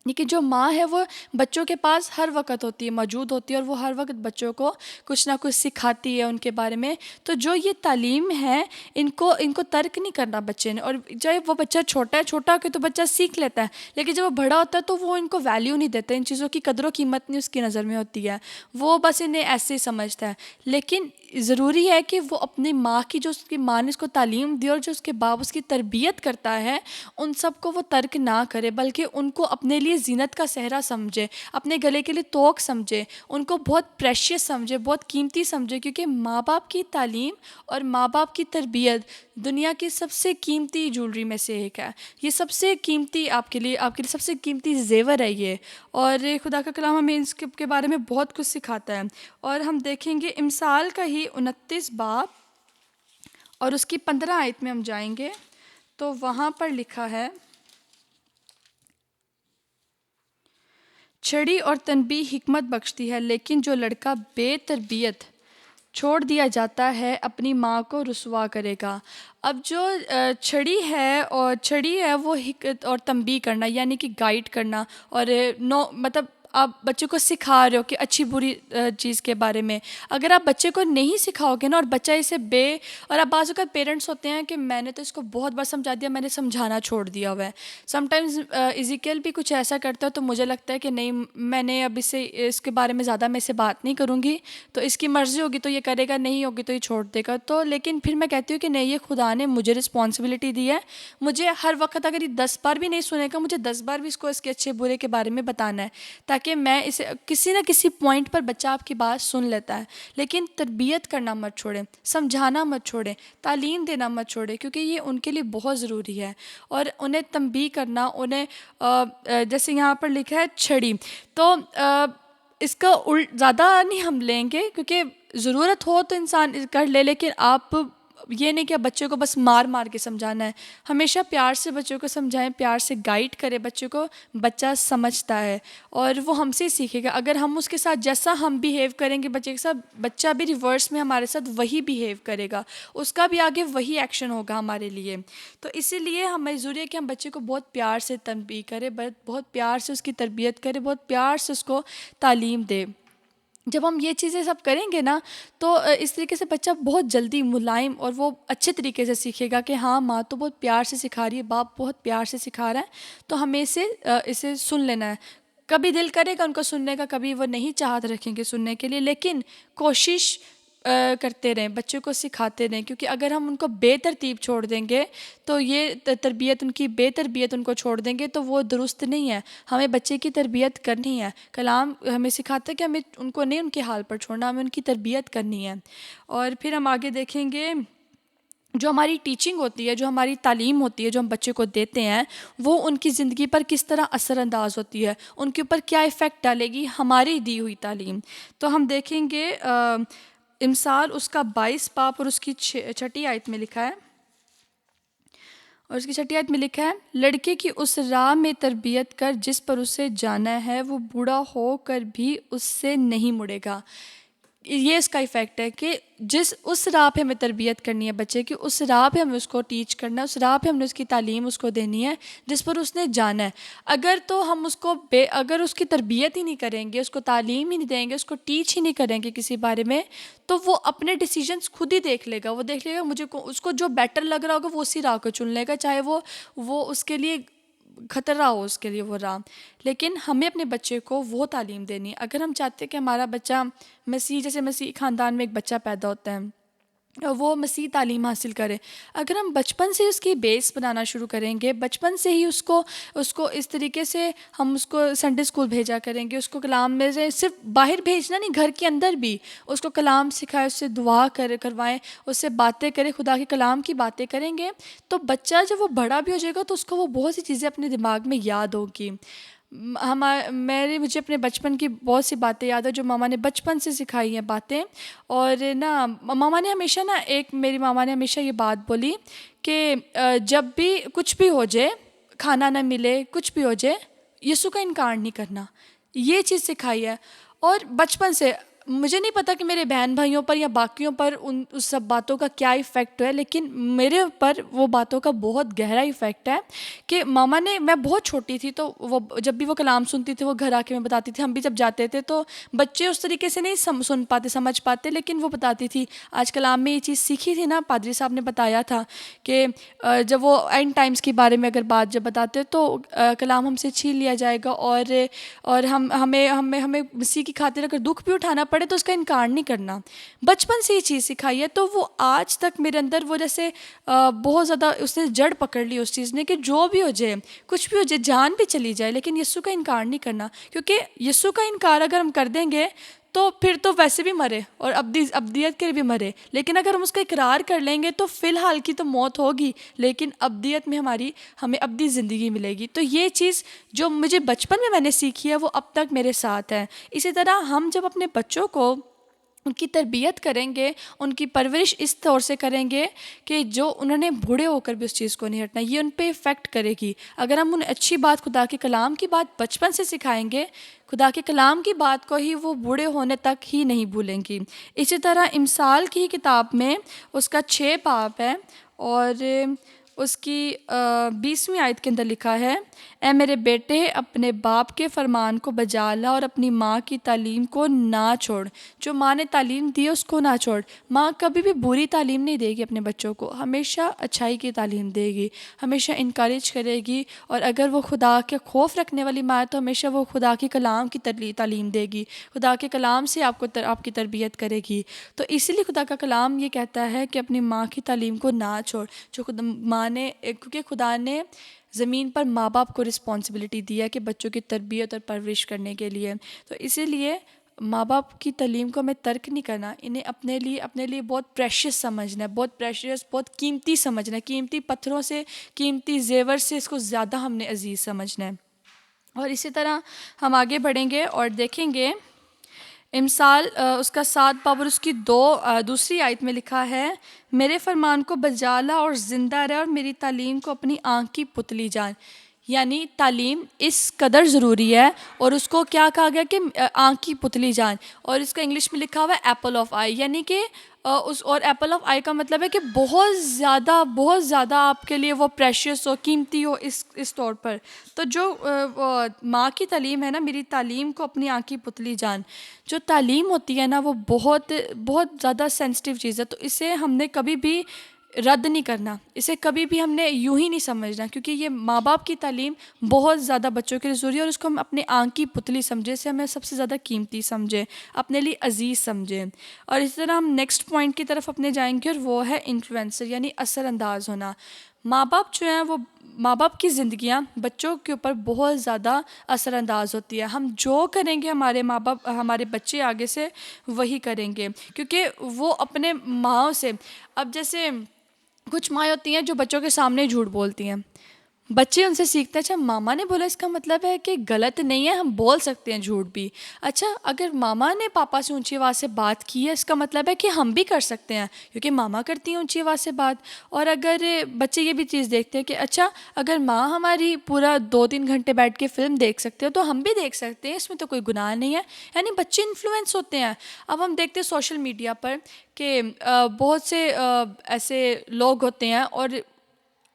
लेकिन जो माँ है वो बच्चों के पास हर वक्त होती है, मौजूद होती है, और वो हर वक्त बच्चों को कुछ ना कुछ सिखाती है उनके बारे में। तो जो ये तालीम है, इनको तर्क नहीं करना बच्चे ने। और जब वो बच्चा छोटा होकर तो बच्चा सीख लेता है, लेकिन जब वो बड़ा होता है तो वो इनको वैल्यू नहीं देता, इन चीज़ों की कदर व कीमत नहीं उसकी नज़र में होती है, वो बस इन्हें ऐसे ही समझता है। लेकिन ज़रूरी है कि वो अपनी माँ की, जो उसकी माँ ने उसको तालीम दी और जो उसके बाप उसकी तरबियत करता है, उन सबको वो तर्क ना करे, बल्कि उनको अपने लिए जीनत का सहरा समझे, अपने गले के लिए तोक समझे, उनको बहुत प्रेशियस समझे, बहुत कीमती समझे। क्योंकि माँ बाप की तालीम और माँ बाप की तरबियत दुनिया की सबसे कीमती ज्वेलरी में से एक है। ये सबसे कीमती आपके लिए सबसे कीमती जेवर है ये। और खुदा का कलाम हमें इसके बारे में बहुत कुछ सिखाता है। और हम देखेंगे इमसाल का ही 29 बाब और उसकी 15 आयत में हम जाएंगे, तो वहाँ पर लिखा है, छड़ी और तनबीह हिकमत बख्शती है, लेकिन जो लड़का बेतरबियत छोड़ दिया जाता है अपनी माँ को रुसवा करेगा। अब जो छड़ी है वो हिकत और तंबी करना यानी कि गाइड करना और नो मतलब आप बच्चे को सिखा रहे हो कि अच्छी बुरी चीज़ के बारे में। अगर आप बच्चे को नहीं सिखाओगे ना और बच्चा इसे और अब बाज़ अगर पेरेंट्स होते हैं कि मैंने तो इसको बहुत बार समझा दिया, मैंने समझाना छोड़ दिया हुआ है। समटाइम्स इज़िकियल भी कुछ ऐसा करता है तो मुझे लगता है कि नहीं, मैंने अब इसके बारे में ज़्यादा मैं इससे बात नहीं करूँगी, तो इसकी मर्ज़ी होगी तो ये करेगा, नहीं होगी तो ये छोड़ देगा। तो लेकिन फिर मैं कहती हूँ कि नहीं, ये खुदा ने मुझे रिस्पॉन्सिबिलिटी दी है, मुझे हर वक्त अगर ये 10 बार भी नहीं सुनेगा, मुझे 10 बार भी इसको इसके अच्छे बुरे के बारे में बताना है, ताकि मैं इसे किसी ना किसी पॉइंट पर बच्चा आपकी बात सुन लेता है। लेकिन तरबियत करना मत छोड़ें, समझाना मत छोड़ें, तालीम देना मत छोड़ें, क्योंकि ये उनके लिए बहुत ज़रूरी है। और उन्हें तंबीह करना, उन्हें जैसे यहाँ पर लिखा है छड़ी, तो इसका ज़्यादा नहीं हम लेंगे, क्योंकि ज़रूरत हो तो इंसान कर ले, लेकिन आप ये नहीं कि बच्चे को बस मार मार के समझाना है। हमेशा प्यार से बच्चों को समझाएं, प्यार से गाइड करें बच्चे को। बच्चा समझता है और वो हमसे ही सीखेगा। अगर हम उसके साथ जैसा हम बिहेव करेंगे बच्चे के साथ, बच्चा भी रिवर्स में हमारे साथ वही बिहेव करेगा, उसका भी आगे वही एक्शन होगा हमारे लिए। तो इसीलिए हमें ज़रूरी है कि हम बच्चे को बहुत प्यार से तनबीह करें, बहुत प्यार से उसकी तरबियत करें, बहुत प्यार से उसको तालीम दें। जब हम ये चीज़ें सब करेंगे ना, तो इस तरीके से बच्चा बहुत जल्दी मुलायम और वो अच्छे तरीके से सीखेगा कि हाँ, माँ तो बहुत प्यार से सिखा रही है, बाप बहुत प्यार से सिखा रहा है, तो हमें इसे सुन लेना है। कभी दिल करेगा उनको सुनने का, कभी वो नहीं चाहत रखेंगे सुनने के लिए, लेकिन कोशिश करते रहें, बच्चों को सिखाते रहें। क्योंकि अगर हम उनको बेतरतीब छोड़ देंगे, तो ये तरबियत उनकी बेतरबियत उनको छोड़ देंगे तो वो दुरुस्त नहीं है। हमें बच्चे की तरबियत करनी है। कलाम हमें सिखाता है कि हमें उनको नहीं उनके हाल पर छोड़ना, हमें उनकी तरबियत करनी है। और फिर हम आगे देखेंगे, जो हमारी टीचिंग होती है, जो हमारी तालीम होती है, जो हम बच्चे को देते हैं, वो उनकी ज़िंदगी पर किस तरह असरअंदाज होती है, उनके ऊपर क्या इफ़ेक्ट डालेगी हमारी दी हुई तालीम। तो हम देखेंगे इमसाल उसका 22 पाप और उसकी 6ठी आयत में लिखा है, और उसकी 6ठी आयत में लिखा है, लड़के की उस राह में तरबियत कर जिस पर उसे जाना है, वो बूढ़ा होकर भी उससे नहीं मुड़ेगा। ये इसका इफ़ेक्ट है कि उस राह पे हमें तरबियत करनी है बच्चे की, उस राह पे हमें उसको टीच करना है, उस राह पे हमने उसकी तालीम उसको देनी है जिस पर उसने जाना है। अगर तो हम उसको अगर उसकी तरबियत ही नहीं करेंगे, उसको तालीम ही नहीं देंगे, उसको टीच ही नहीं करेंगे किसी बारे में, तो वो अपने डिसीजंस खुद ही देख लेगा। वो देख लेगा उसको जो बेटर लग रहा होगा वो उसी राह को चुन लेगा, चाहे वो उसके लिए खतरा हो, उसके लिए वो राह। लेकिन हमें अपने बच्चे को वो तालीम देनी है। अगर हम चाहते हैं कि हमारा बच्चा जैसे मसीह ख़ानदान में एक बच्चा पैदा होता है और वो मसीह तालीम हासिल करे, अगर हम बचपन से उसकी बेस बनाना शुरू करेंगे, बचपन से ही उसको इस तरीके से हम उसको संडे स्कूल भेजा करेंगे, उसको कलाम में से सिर्फ बाहर भेजना नहीं, घर के अंदर भी उसको कलाम सिखाए, उससे दुआ करवाएं, उससे बातें करें, खुदा के कलाम की बातें करेंगे, तो बच्चा जब वो बड़ा भी हो जाएगा तो उसको वो बहुत सी चीज़ें अपने दिमाग में याद होगी। मुझे अपने बचपन की बहुत सी बातें याद है जो मामा ने बचपन से सिखाई हैं बातें। और ना मेरी मामा ने हमेशा ये बात बोली कि जब भी कुछ भी हो जाए, खाना ना मिले, कुछ भी हो जाए, यीशु का इनकार नहीं करना। ये चीज़ सिखाई है। और बचपन से मुझे नहीं पता कि मेरे बहन भाइयों पर या बाकियों पर उस सब बातों का क्या इफ़ेक्ट है, लेकिन मेरे ऊपर वो बातों का बहुत गहरा इफ़ेक्ट है कि मैं बहुत छोटी थी तो वो जब भी वो कलाम सुनती थी वो घर आके मैं बताती थी। हम भी जब जाते थे तो बच्चे उस तरीके से नहीं सुन पाते, समझ पाते, लेकिन वो बताती थी आज कलाम में ये चीज़ सीखी थी ना, पादरी साहब ने बताया था कि जब वो एंड टाइम्स के बारे में अगर बात जब बताते तो कलाम हमसे छीन लिया जाएगा और हमें मसीह की खातिर अगर दुख भी उठाना पड़े तो उसका इनकार नहीं करना। बचपन से ये चीज़ सिखाई है तो वो आज तक मेरे अंदर वो जैसे बहुत ज़्यादा उसने जड़ पकड़ ली उस चीज़ ने कि जो भी हो जाए, कुछ भी हो जाए, जान भी चली जाए, लेकिन यीशु का इनकार नहीं करना। क्योंकि यीशु का इनकार अगर हम कर देंगे तो फिर तो वैसे भी मरे और अब्दियत के लिए भी मरे, लेकिन अगर हम उसका इकरार कर लेंगे तो फ़िलहाल की तो मौत होगी, लेकिन अब्दियत में हमें अब्दी ज़िंदगी मिलेगी। तो ये चीज़ जो मुझे बचपन में मैंने सीखी है वो अब तक मेरे साथ है। इसी तरह हम जब अपने बच्चों को उनकी तरबियत करेंगे, उनकी परवरिश इस तौर से करेंगे कि जो उन्होंने बूढ़े होकर भी उस चीज़ को नहीं हटना, ये उन पे इफ़ेक्ट करेगी। अगर हम उन्हें अच्छी बात, खुदा के कलाम की बात बचपन से सिखाएंगे, खुदा के कलाम की बात को ही वो बूढ़े होने तक ही नहीं भूलेंगी। इसी तरह इमसाल की किताब में उसका 6 बाब है और उसकी 20वीं आयत के अंदर लिखा है, ए मेरे बेटे अपने बाप के फरमान को बजा ला और अपनी माँ की तालीम को ना छोड़। जो माँ ने तालीम दी है उसको ना छोड़। माँ कभी भी बुरी तालीम नहीं देगी अपने बच्चों को, हमेशा अच्छाई की तालीम देगी, हमेशा इनकरेज करेगी। और अगर वो खुदा के खौफ रखने वाली माँ है तो हमेशा वो खुदा के कलाम की तालीम देगी, खुदा के कलाम से आपकी तरबियत करेगी। तो इसीलिए खुदा का कलाम ये कहता है कि अपनी माँ की तालीम को ना छोड़। जो खुदा माँ ने, क्योंकि खुदा ने ज़मीन पर माँ बाप को रिस्पॉन्सिबिलिटी दी है कि बच्चों की तरबियत और परवरिश करने के लिए, तो इसीलिए माँ बाप की तालीम को हमें तर्क नहीं करना, इन्हें अपने लिए बहुत प्रेशियस समझना है, बहुत प्रेशियस, बहुत कीमती समझना है। कीमती पत्थरों से, कीमती जेवर से इसको ज़्यादा हमने अजीज़ समझना है। और इसी तरह हम आगे बढ़ेंगे और देखेंगे इमसाल उसका 7 बाब और उसकी दूसरी आयत में लिखा है, मेरे फरमान को बजा ला और ज़िंदा रह और मेरी तालीम को अपनी आँख की पुतली जान। यानी तालीम इस कदर ज़रूरी है और उसको क्या कहा गया कि आँख की पुतली जान, और इसका इंग्लिश में लिखा हुआ है एप्पल ऑफ आई, यानी कि उस, और एप्पल ऑफ आई का मतलब है कि बहुत ज़्यादा आपके लिए वो प्रेशियस हो, कीमती हो इस तौर पर। तो जो माँ की तालीम है ना, मेरी तालीम को अपनी आँख की पुतली जान, जो तालीम होती है ना वो बहुत ज़्यादा सेंसिटिव चीज़ है। तो इसे हमने कभी भी रद्द नहीं करना, इसे कभी भी हमने यूं ही नहीं समझना, क्योंकि ये माँ बाप की तालीम बहुत ज़्यादा बच्चों के लिए ज़रूरी है और उसको हम अपने आँख की पुतली समझे, इसे हमें सबसे ज़्यादा कीमती समझे, अपने लिए अजीज़ समझें। और इसी तरह हम नेक्स्ट पॉइंट की तरफ अपने जाएंगे और वो है इन्फ्लुएंसर, यानी असरअंदाज होना। माँ बाप जो हैं वो, माँ बाप की ज़िंदगियाँ बच्चों के ऊपर बहुत ज़्यादा असरअंदाज होती है। हम जो करेंगे हमारे माँ बाप, हमारे बच्चे आगे से वही करेंगे, क्योंकि वो अपने माँओं से, अब जैसे कुछ माँ होती हैं जो बच्चों के सामने झूठ बोलती हैं, बच्चे उनसे सीखते हैं, अच्छा मामा ने बोला इसका मतलब है कि गलत नहीं है, हम बोल सकते हैं झूठ भी। अच्छा अगर मामा ने पापा से ऊंची आवाज़ से बात की है इसका मतलब है कि हम भी कर सकते हैं, क्योंकि मामा करती हैं ऊंची आवाज़ से बात। और अगर बच्चे ये भी चीज़ देखते हैं कि अच्छा अगर माँ हमारी पूरा 2-3 घंटे बैठ के फ़िल्म देख सकते हो तो हम भी देख सकते हैं, इसमें तो कोई गुनाह नहीं है। यानी बच्चे इन्फ्लुएंस होते हैं। अब हम देखते हैं सोशल मीडिया पर कि बहुत से ऐसे लोग होते हैं और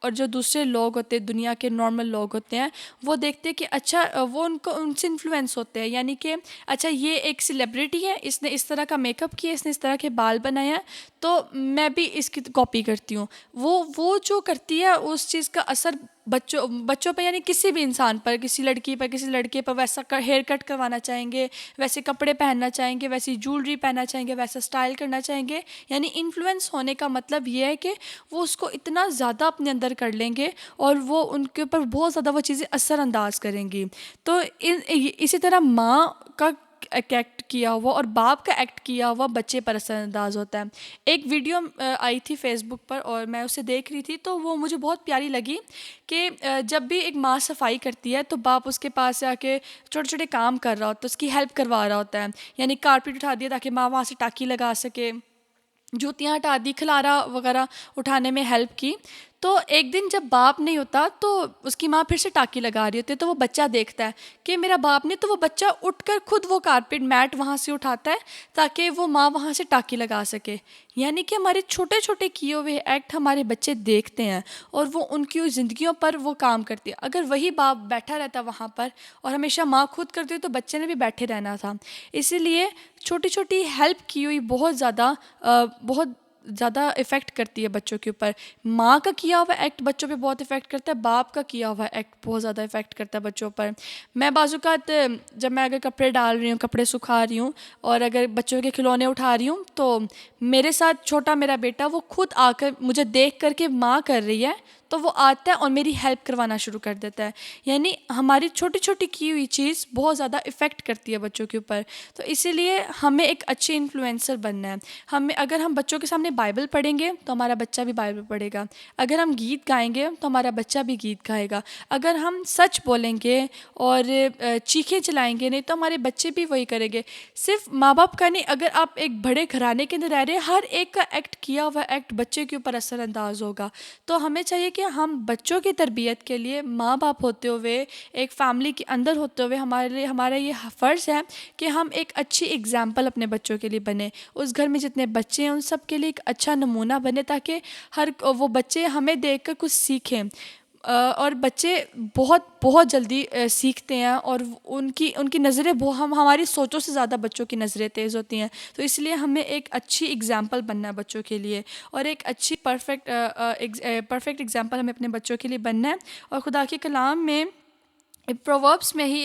जो दूसरे लोग होते हैं, दुनिया के नॉर्मल लोग होते हैं, वो देखते हैं कि अच्छा वो उनसे इन्फ्लुएंस होते हैं, यानी कि अच्छा ये एक सेलिब्रिटी है, इसने इस तरह का मेकअप किया, इसने इस तरह के बाल बनाए हैं, तो मैं भी इसकी कॉपी करती हूँ। वो जो करती है उस चीज़ का असर बच्चों पर, यानी किसी भी इंसान पर, किसी लड़की पर, किसी लड़के पर वैसा हेयर कट करवाना चाहेंगे, वैसे कपड़े पहनना चाहेंगे, वैसी ज्वेलरी पहनना चाहेंगे, वैसा स्टाइल करना चाहेंगे। यानी इन्फ्लुएंस होने का मतलब ये है कि वो उसको इतना ज़्यादा अपने अंदर कर लेंगे और वो उनके ऊपर बहुत ज़्यादा वो चीज़ें असरअंदाज करेंगी। तो इसी तरह माँ का एक्ट किया हुआ और बाप का एक्ट किया हुआ बच्चे पर असरअंदाज होता है। एक वीडियो आई थी फेसबुक पर और मैं उसे देख रही थी, तो वो मुझे बहुत प्यारी लगी कि जब भी एक माँ सफाई करती है तो बाप उसके पास आके छोटे छोटे काम कर रहा होता है, उसकी हेल्प करवा रहा होता है। यानी कारपेट उठा दिया ताकि माँ वहाँ से टाँकी लगा सके, जूतियाँ हटा दी, खलारा वगैरह उठाने में हेल्प की। तो एक दिन जब बाप नहीं होता तो उसकी माँ फिर से टाँकी लगा रही होती है, तो वो बच्चा देखता है कि मेरा बाप नहीं, तो वो बच्चा उठकर खुद वो कारपेट मैट वहाँ से उठाता है ताकि वो माँ वहाँ से टाँकी लगा सके। यानी कि हमारे छोटे छोटे किए हुए एक्ट हमारे बच्चे देखते हैं और वो उनकी ज़िंदगियों पर वो काम करती है। अगर वही बाप बैठा रहता वहाँ पर और हमेशा माँ खुद करती है तो बच्चे ने भी बैठे रहना था। इसीलिए छोटी छोटी हेल्प की हुई बहुत ज़्यादा इफ़ेक्ट करती है बच्चों के ऊपर। माँ का किया हुआ एक्ट बच्चों पे बहुत इफ़ेक्ट करता है, बाप का किया हुआ एक्ट बहुत ज़्यादा इफ़ेक्ट करता है बच्चों पर। मैं बाज़ात जब मैं अगर कपड़े डाल रही हूँ, कपड़े सुखा रही हूँ और अगर बच्चों के खिलौने उठा रही हूँ, तो मेरे साथ छोटा मेरा बेटा वो खुद आकर मुझे देख कर के माँ कर रही है तो वो आता है और मेरी हेल्प करवाना शुरू कर देता है। यानी हमारी छोटी छोटी की हुई चीज़ बहुत ज़्यादा इफ़ेक्ट करती है बच्चों के ऊपर। तो इसीलिए हमें एक अच्छे इन्फ्लुएंसर बनना है। अगर हम बच्चों के सामने बाइबल पढ़ेंगे तो हमारा बच्चा भी बाइबल पढ़ेगा। अगर हम गीत गाएंगे तो हमारा बच्चा भी गीत गाएगा। अगर हम सच बोलेंगे और चीखें चलाएंगे नहीं तो हमारे बच्चे भी वही करेंगे। सिर्फ माँ बाप का नहीं, अगर आप एक बड़े घराने के अंदर रह रहे हैं, हर एक का एक्ट किया हुआ एक्ट बच्चे के ऊपर असरअंदाज होगा। तो हमें चाहिए कि हम बच्चों की तरबियत के लिए माँ बाप होते हुए, एक फैमिली के अंदर होते हुए, हमारा ये फ़र्ज़ है कि हम एक अच्छी एग्जाम्पल अपने बच्चों के लिए बने। उस घर में जितने बच्चे हैं उन सब के लिए एक अच्छा नमूना बने, ताकि हर वो बच्चे हमें देखकर कुछ सीखें। और बच्चे बहुत बहुत जल्दी सीखते हैं और उनकी नज़रें हमारी सोचों से ज़्यादा बच्चों की नज़रें तेज़ होती हैं। तो इसलिए हमें एक अच्छी एग्जाम्पल बनना है बच्चों के लिए, और एक अच्छी परफेक्ट एग्जाम्पल हमें अपने बच्चों के लिए बनना है। और खुदा के कलाम में प्रोवर्ब्स में ही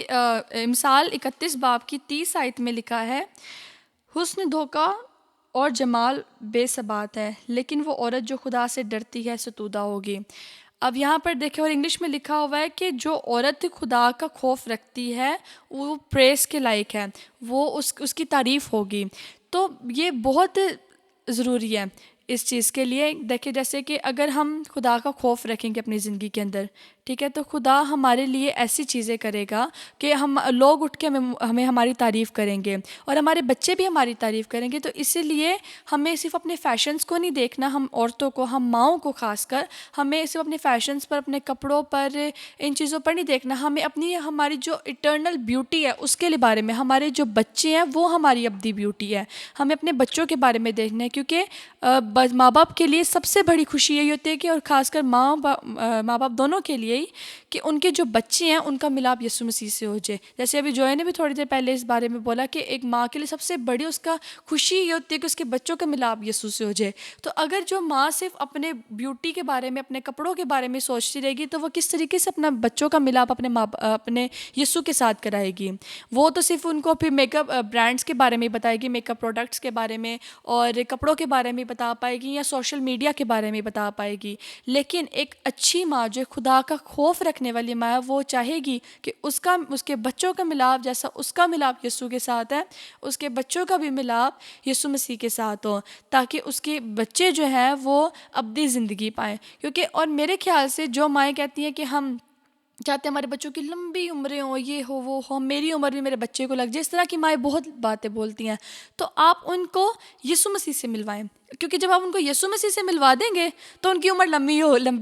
मिसाल 31 बाब की 30 आयत में लिखा है, हुस्न धोखा और जमाल बेसबात है, लेकिन वो औरत जो खुदा से डरती है सतूदा होगी। अब यहाँ पर देखें, और इंग्लिश में लिखा हुआ है कि जो औरत खुदा का खौफ रखती है वो प्रेस के लायक है, वो उसकी तारीफ़ होगी। तो ये बहुत ज़रूरी है इस चीज़ के लिए। देखिए, जैसे कि अगर हम खुदा का खौफ रखेंगे अपनी ज़िंदगी के अंदर, ठीक है, तो खुदा हमारे लिए ऐसी चीज़ें करेगा कि हम लोग उठ के हमें हमारी तारीफ़ करेंगे और हमारे बच्चे भी हमारी तारीफ़ करेंगे। तो इसीलिए हमें सिर्फ अपने फ़ैशंस को नहीं देखना, हम औरतों को, हम माँओं को ख़ासकर, हमें सिर्फ अपने फ़ैशंस पर, अपने कपड़ों पर, इन चीज़ों पर नहीं देखना। हमें हमारी जो इटर्नल ब्यूटी है उसके लिए बारे में, हमारे जो बच्चे हैं वो हमारी अब्दी ब्यूटी है, हमें अपने बच्चों के बारे में देखना है। क्योंकि माँ बाप के लिए सबसे बड़ी खुशी यही होती है कि, और ख़ासकर माँ बाप दोनों के लिए, कि उनके जो बच्चे हैं उनका मिलाप यीशु मसीह से हो जाए। जैसे अभी जॉय ने भी थोड़ी देर पहले इस बारे में बोला कि एक माँ के लिए सबसे बड़ी उसका खुशी ये होती है कि उसके बच्चों का मिलाप यीशु से हो जाए। तो अगर जो माँ सिर्फ अपने ब्यूटी के बारे में, अपने कपड़ों के बारे में सोचती रहेगी, तो वो किस तरीके से अपना बच्चों का मिलाप अपने यीशु के साथ कराएगी। वो तो सिर्फ उनको फिर मेकअप ब्रांड्स के बारे में बताएगी, मेकअप प्रोडक्ट्स के बारे में और कपड़ों के बारे में बता पाएगी, या सोशल मीडिया के बारे में बता पाएगी। लेकिन एक अच्छी माँ, जो खुदा का खौफ रखने वाली माँ है, वो चाहेगी कि उसके बच्चों का मिलाप जैसा उसका मिलाप यीशु के साथ है, उसके बच्चों का भी मिलाप यीशु मसीह के साथ हो, ताकि उसके बच्चे जो हैं वो अब्दी ज़िंदगी पाएँ। क्योंकि और मेरे ख्याल से जो माएँ कहती हैं कि हम चाहते हैं हमारे बच्चों की लंबी उम्रें हो, ये हो वो हो, मेरी उम्र भी मेरे बच्चे को लग जाए, इस तरह की माएँ बहुत बातें बोलती हैं। तो आप उनको यीशु मसीह से मिलवाएं, क्योंकि जब आप उनको यीशु मसीह से मिलवा देंगे तो उनकी उम्र लंबी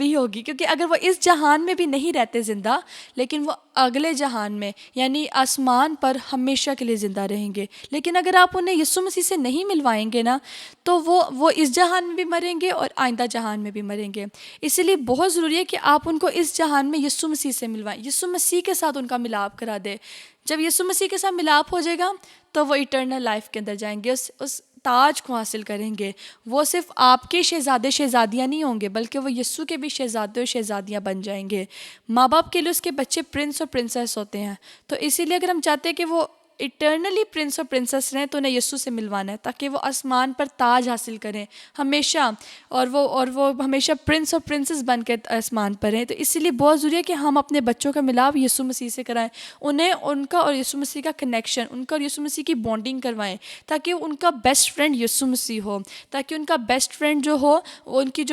ही होगी। क्योंकि अगर वो इस जहान में भी नहीं रहते ज़िंदा, लेकिन वो अगले जहान में यानी आसमान पर हमेशा के लिए ज़िंदा रहेंगे। लेकिन अगर आप उन्हें यीशु मसीह से नहीं मिलवाएंगे ना, तो वो इस जहान में भी मरेंगे और आइंदा जहान में भी मरेंगे। इसीलिए बहुत ज़रूरी है कि आप उनको इस जहान में यीशु मसीह से मिलवाएं, यीशु मसीह के साथ उनका मिलाप करा दे। जब यीशु मसीह के साथ मिलाप हो जाएगा तो वो इटर्नल लाइफ के अंदर जाएंगे, उस ताज को हासिल करेंगे। वो सिर्फ आपके शहजादे शहजादियाँ नहीं होंगे, बल्कि वो यीशु के भी शहजादे और शहजादियाँ बन जाएंगे। माँ बाप के लिए उसके बच्चे प्रिंस और प्रिंसेस होते हैं। तो इसीलिए अगर हम चाहते हैं कि वो इटर्नली प्रिंस और प्रिंसेस रहें, तो उन्हें यीशु से मिलवाना है, ताकि वो आसमान पर ताज हासिल करें हमेशा, और वो हमेशा प्रिंस और प्रिंसेस बन के आसमान पर रहें। तो इसीलिए बहुत ज़रूरी है कि हम अपने बच्चों का मिलाप यीशु मसीह से कराएं, उन्हें उनका और यीशु मसीह का कनेक्शन, उनका और यीशु मसीह की बॉन्डिंग करवाएं, ताकि उनका बेस्ट फ्रेंड यीशु मसीह हो, ताकि उनका बेस्ट फ्रेंड जो हो, उनकी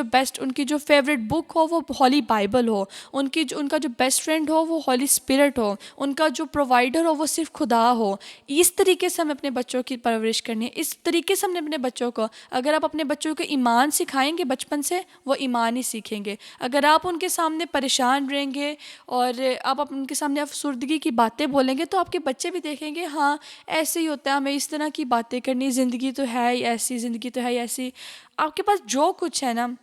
जो फेवरेट बुक हो वो हॉली बाइबल हो, उनका जो बेस्ट फ्रेंड हो वो हॉली स्पिरिट हो, उनका जो प्रोवाइडर हो वो सिर्फ खुदा हो। इस तरीके से हमें अपने बच्चों की परवरिश करनी है। इस तरीके से हमने अपने बच्चों को, अगर आप अपने बच्चों को ईमान सिखाएंगे बचपन से, वो ईमान ही सीखेंगे। अगर आप उनके सामने परेशान रहेंगे और आप उनके सामने अफसुर्दगी की बातें बोलेंगे, तो आपके बच्चे भी देखेंगे हाँ ऐसे ही होता है, हमें इस तरह की बातें करनी, ज़िंदगी तो है ही ऐसी, ज़िंदगी तो है ही ऐसी। आपके पास जो कुछ है ना,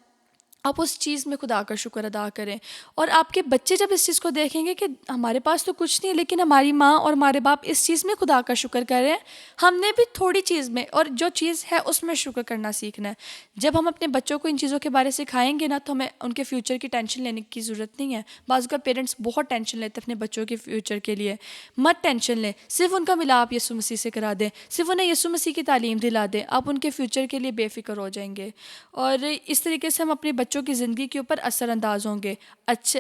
आप उस चीज़ में खुदा का शुक्र अदा करें। और आपके बच्चे जब इस चीज़ को देखेंगे कि हमारे पास तो कुछ नहीं है, लेकिन हमारी माँ और हमारे बाप इस चीज़ में खुदा का शुक्र कर रहे हैं, हमने भी थोड़ी चीज़ में और जो चीज़ है उसमें शुक्र करना सीखना है। जब हम अपने बच्चों को इन चीज़ों के बारे सिखाएंगे ना, तो हमें उनके फ्यूचर की टेंशन लेने की ज़रूरत नहीं है। बाज़ का पेरेंट्स बहुत टेंशन लेते हैं अपने बच्चों के फ्यूचर के लिए। मत टेंशन लें, सिर्फ उनका मिलाप यीशु मसीह से करा दें, सिर्फ उन्हें यीशु मसीह की तालीम दिला दें, आप उनके फ्यूचर के लिए बेफिक्र हो जाएंगे। और इस तरीके से हम अपने बच्चों की ज़िंदगी के ऊपर असरअंदाज होंगे।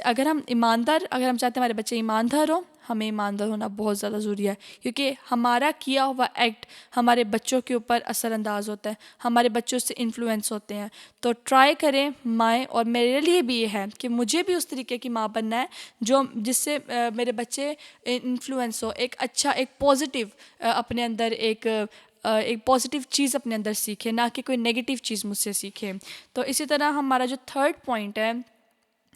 अगर हम चाहते हैं हमारे बच्चे ईमानदार हों, हमें ईमानदार होना बहुत ज़्यादा ज़रूरी है, क्योंकि हमारा किया हुआ एक्ट हमारे बच्चों के ऊपर असरअंदाज होता है, हमारे बच्चों से इन्फ्लुएंस होते हैं। तो ट्राई करें माएँ, और मेरे लिए भी ये है कि मुझे भी उस तरीके की माँ बनना है जिससे मेरे बच्चे इन्फ्लुएंस हो, एक पॉजिटिव अपने अंदर एक पॉजिटिव चीज़ अपने अंदर सीखे, ना कि कोई नेगेटिव चीज़ मुझसे सीखे। तो इसी तरह हमारा जो थर्ड पॉइंट है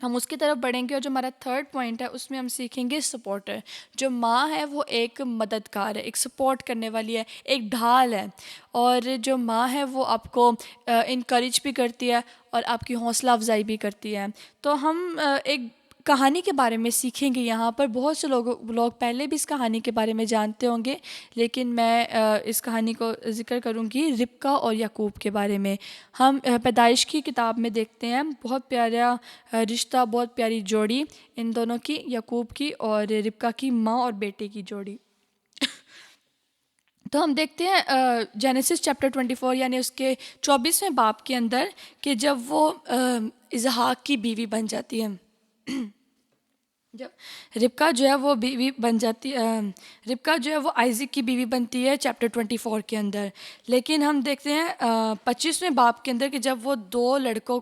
हम उसकी तरफ बढ़ेंगे, और जो हमारा थर्ड पॉइंट है उसमें हम सीखेंगे सपोर्टर। जो माँ है वो एक मददगार है, एक सपोर्ट करने वाली है, एक ढाल है। और जो माँ है वो आपको इनकरेज भी करती है और आपकी हौसला अफजाई भी करती है। तो हम एक कहानी के बारे में सीखेंगे यहाँ पर। बहुत से लोग पहले भी इस कहानी के बारे में जानते होंगे, लेकिन मैं इस कहानी को ज़िक्र करूँगी रिबका और याकूब के बारे में। हम पैदाइश की किताब में देखते हैं बहुत प्यारा रिश्ता, बहुत प्यारी जोड़ी इन दोनों की, याकूब की और रिबका की, माँ और बेटे की जोड़ी। तो हम देखते हैं जेनेसिस चैप्टर 24 यानी उसके 24वें बाब के अंदर कि जब वो इसहाक की बीवी बन जाती है, जब रिबका जो है वो बीवी बन जाती रिबका जो है वो आइज़िक की बीवी बनती है चैप्टर 24 के अंदर। लेकिन हम देखते हैं 25वें बाब के अंदर कि जब वो दो लड़कों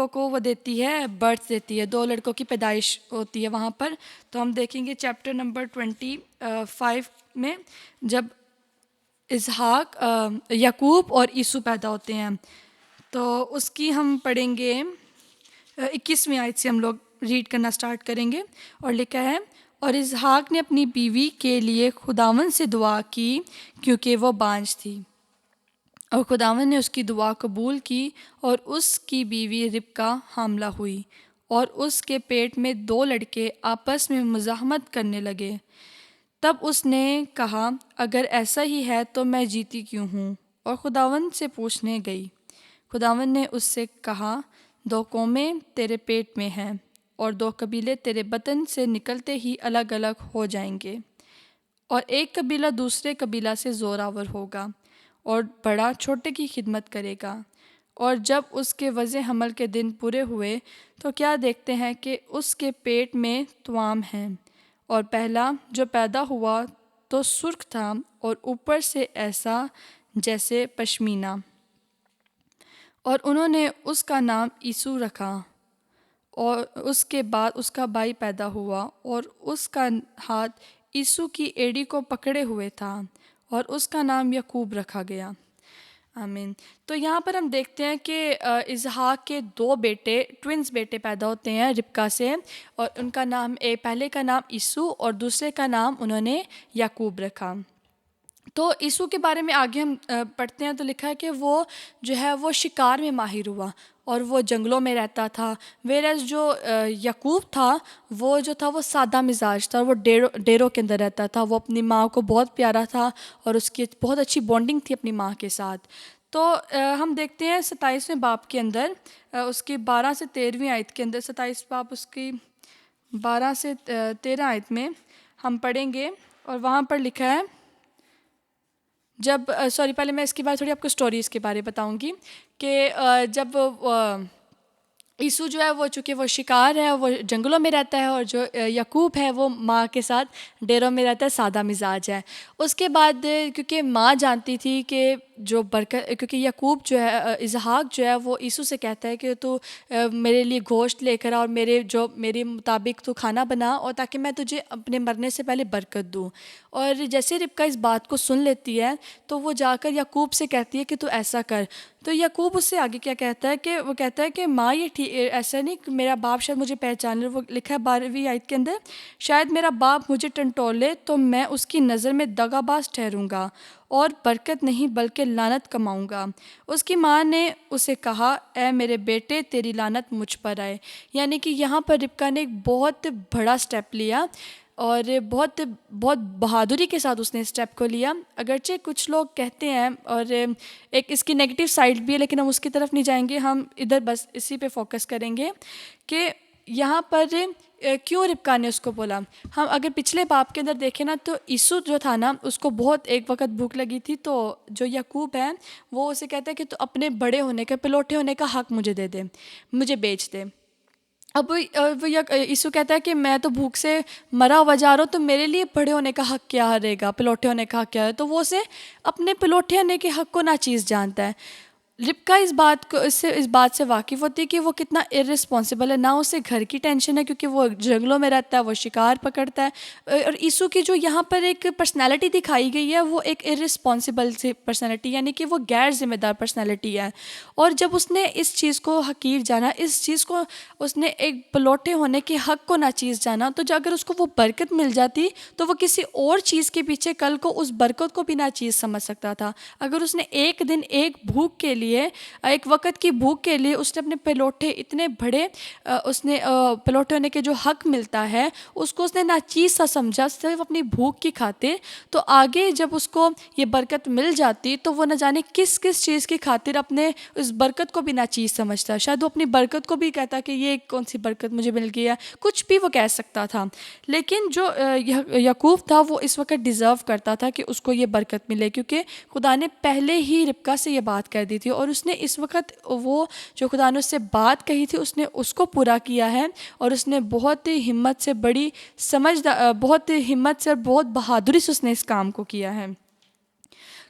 को वो देती है, बर्थ देती है, दो लड़कों की पैदाइश होती है वहाँ पर। तो हम देखेंगे चैप्टर नंबर 25 में जब इसहाक, याकूब और ईसू पैदा होते हैं, तो उसकी हम पढ़ेंगे 21वीं आयत से हम लोग रीड करना स्टार्ट करेंगे। और लिखा है, और इसहाक ने अपनी बीवी के लिए खुदावन से दुआ की क्योंकि वो बांझ थी, और खुदावन ने उसकी दुआ कबूल की और उसकी बीवी रिबका हामला हुई, और उसके पेट में दो लड़के आपस में मुज़ाहमत करने लगे। तब उसने कहा, अगर ऐसा ही है तो मैं जीती क्यों हूँ, और खुदावन से पूछने गई। खुदावन ने उससे कहा, दो कौमें तेरे पेट में हैं, और दो कबीले तेरे बतन से निकलते ही अलग अलग हो जाएंगे, और एक कबीला दूसरे कबीला से ज़ोरावर होगा, और बड़ा छोटे की खिदमत करेगा। और जब उसके वज़े हमल के दिन पूरे हुए तो क्या देखते हैं कि उसके पेट में त्वाम हैं, और पहला जो पैदा हुआ तो सुर्ख था और ऊपर से ऐसा जैसे पश्मीना, और उन्होंने उसका नाम यीशु रखा। और उसके बाद उसका भाई पैदा हुआ, और उसका हाथ यीशु की एड़ी को पकड़े हुए था, और उसका नाम याकूब रखा गया। आमीन। तो यहाँ पर हम देखते हैं कि इसहाक के दो बेटे, ट्विंस बेटे पैदा होते हैं रिबका से, और उनका नाम पहले का नाम यीशु और दूसरे का नाम उन्होंने याकूब रखा। तो यीशु के बारे में आगे हम पढ़ते हैं तो लिखा है कि वो जो है वो शिकार में माहिर हुआ और वो जंगलों में रहता था। वेरस जो याकूब था वो सादा मिजाज था, और वो डेरों के अंदर रहता था। वो अपनी माँ को बहुत प्यारा था और उसकी बहुत अच्छी बॉन्डिंग थी अपनी माँ के साथ। तो हम देखते हैं 27वें बाब के अंदर उसकी 12 से 13वीं आयत के अंदर, 27 बाब उसकी 12 से 13 आयत में हम पढ़ेंगे, और वहाँ पर लिखा है पहले मैं इसके बारे थोड़ी आपको स्टोरी इसके बारे बताऊंगी कि जब यीशु जो है वो चूँकि वो शिकार है, वो जंगलों में रहता है, और जो याकूब है वो माँ के साथ डेरों में रहता है, सादा मिजाज है। उसके बाद क्योंकि माँ जानती थी कि जो बरकत, क्योंकि याकूब जो है, इसहाक जो है वो यीशु से कहता है कि तू मेरे लिए गोश्त लेकर आ और मेरे मुताबिक तू खाना बना, और ताकि मैं तुझे अपने मरने से पहले बरकत दूँ। और जैसे रिबका इस बात को सुन लेती है तो वो जाकर याकूब से कहती है कि तू ऐसा कर। तो याकूब उससे आगे क्या कहता है कि वो कहता है कि माँ ये ठीक ऐसा नहीं, मेरा बाप शायद मुझे पहचान ले। वो लिखा है 12वीं आयत के अंदर, शायद मेरा बाप मुझे टंटोले तो मैं उसकी नज़र में दगाबाज ठहरूंगा और बरकत नहीं बल्कि लानत कमाऊंगा। उसकी माँ ने उसे कहा, ऐ मेरे बेटे तेरी लानत मुझ पर आए। यानी कि यहाँ पर रिबका ने एक बहुत बड़ा स्टेप लिया, और बहुत बहुत बहादुरी के साथ उसने स्टेप को लिया। अगरचे कुछ लोग कहते हैं, और एक इसकी नेगेटिव साइड भी है, लेकिन हम उसकी तरफ नहीं जाएंगे, हम इधर बस इसी पे फोकस करेंगे कि यहाँ पर क्यों रिबका ने उसको बोला। हम अगर पिछले बाप के अंदर देखें ना, तो यीशु जो था ना, उसको बहुत एक वक्त भूख लगी थी, तो जो याकूब है वो उसे कहता है कि तू अपने बड़े होने का, पिलोठे होने का हक मुझे दे दे, मुझे बेच दे। अब वो यीशु कहता है कि मैं तो भूख से मरा हुआ जा रहा हूँ, तो मेरे लिए बड़े होने का हक क्या रहेगा, पिलोठे होने का हक क्या है। तो वो उसे अपने पिलोठे होने के हक को नाचीज़ जानता है। रिबका इस बात से वाकिफ़ होती है कि वो कितना इर्रिस्पॉन्सिबल है। ना उसे घर की टेंशन है क्योंकि वो जंगलों में रहता है, वो शिकार पकड़ता है। और यीशु की जो यहाँ पर एक पर्सनैलिटी दिखाई गई है, वो एक इर्रिस्पॉन्सिबल सी पर्सनैलिटी, यानी कि वो गैर जिम्मेदार पर्सनैलिटी है। और जब उसने इस चीज़ को हकीर जाना, इस चीज़ को उसने एक पलौठे होने के हक को नाचीज़ जाना, तो जो अगर उसको वो बरकत मिल जाती, तो वो किसी और चीज़ के पीछे कल को उस बरकत को भी नाचीज़ समझ सकता था। अगर उसने एक दिन एक भूख के लिए, एक वक़्त की भूख के लिए उसने अपने पलौठे इतने बड़े उसने पलौठे होने के जो हक मिलता है उसको उसने नाचीज़ सा समझा सिर्फ अपनी भूख की खातिर, तो आगे जब उसको ये बरकत मिल जाती तो वो न जाने किस किस चीज़ की खातिर अपने उस बरकत को भी नाचीज़ समझता। शायद वो अपनी बरकत को भी कहता कि ये कौन सी बरकत मुझे मिल गई है, कुछ भी वो कह सकता था। लेकिन जो याकूब था वो इस वक्त डिज़र्व करता था कि उसको ये बरकत मिले, क्योंकि खुदा ने पहले ही रिबका से ये बात कर दी थी और उसने इस वक्त वो जो खुदा ने उससे बात कही थी उसने उसको पूरा किया है। और उसने बहुत ही हिम्मत से, बड़ी बहुत हिम्मत से और बहुत बहादुरी से उसने इस काम को किया है।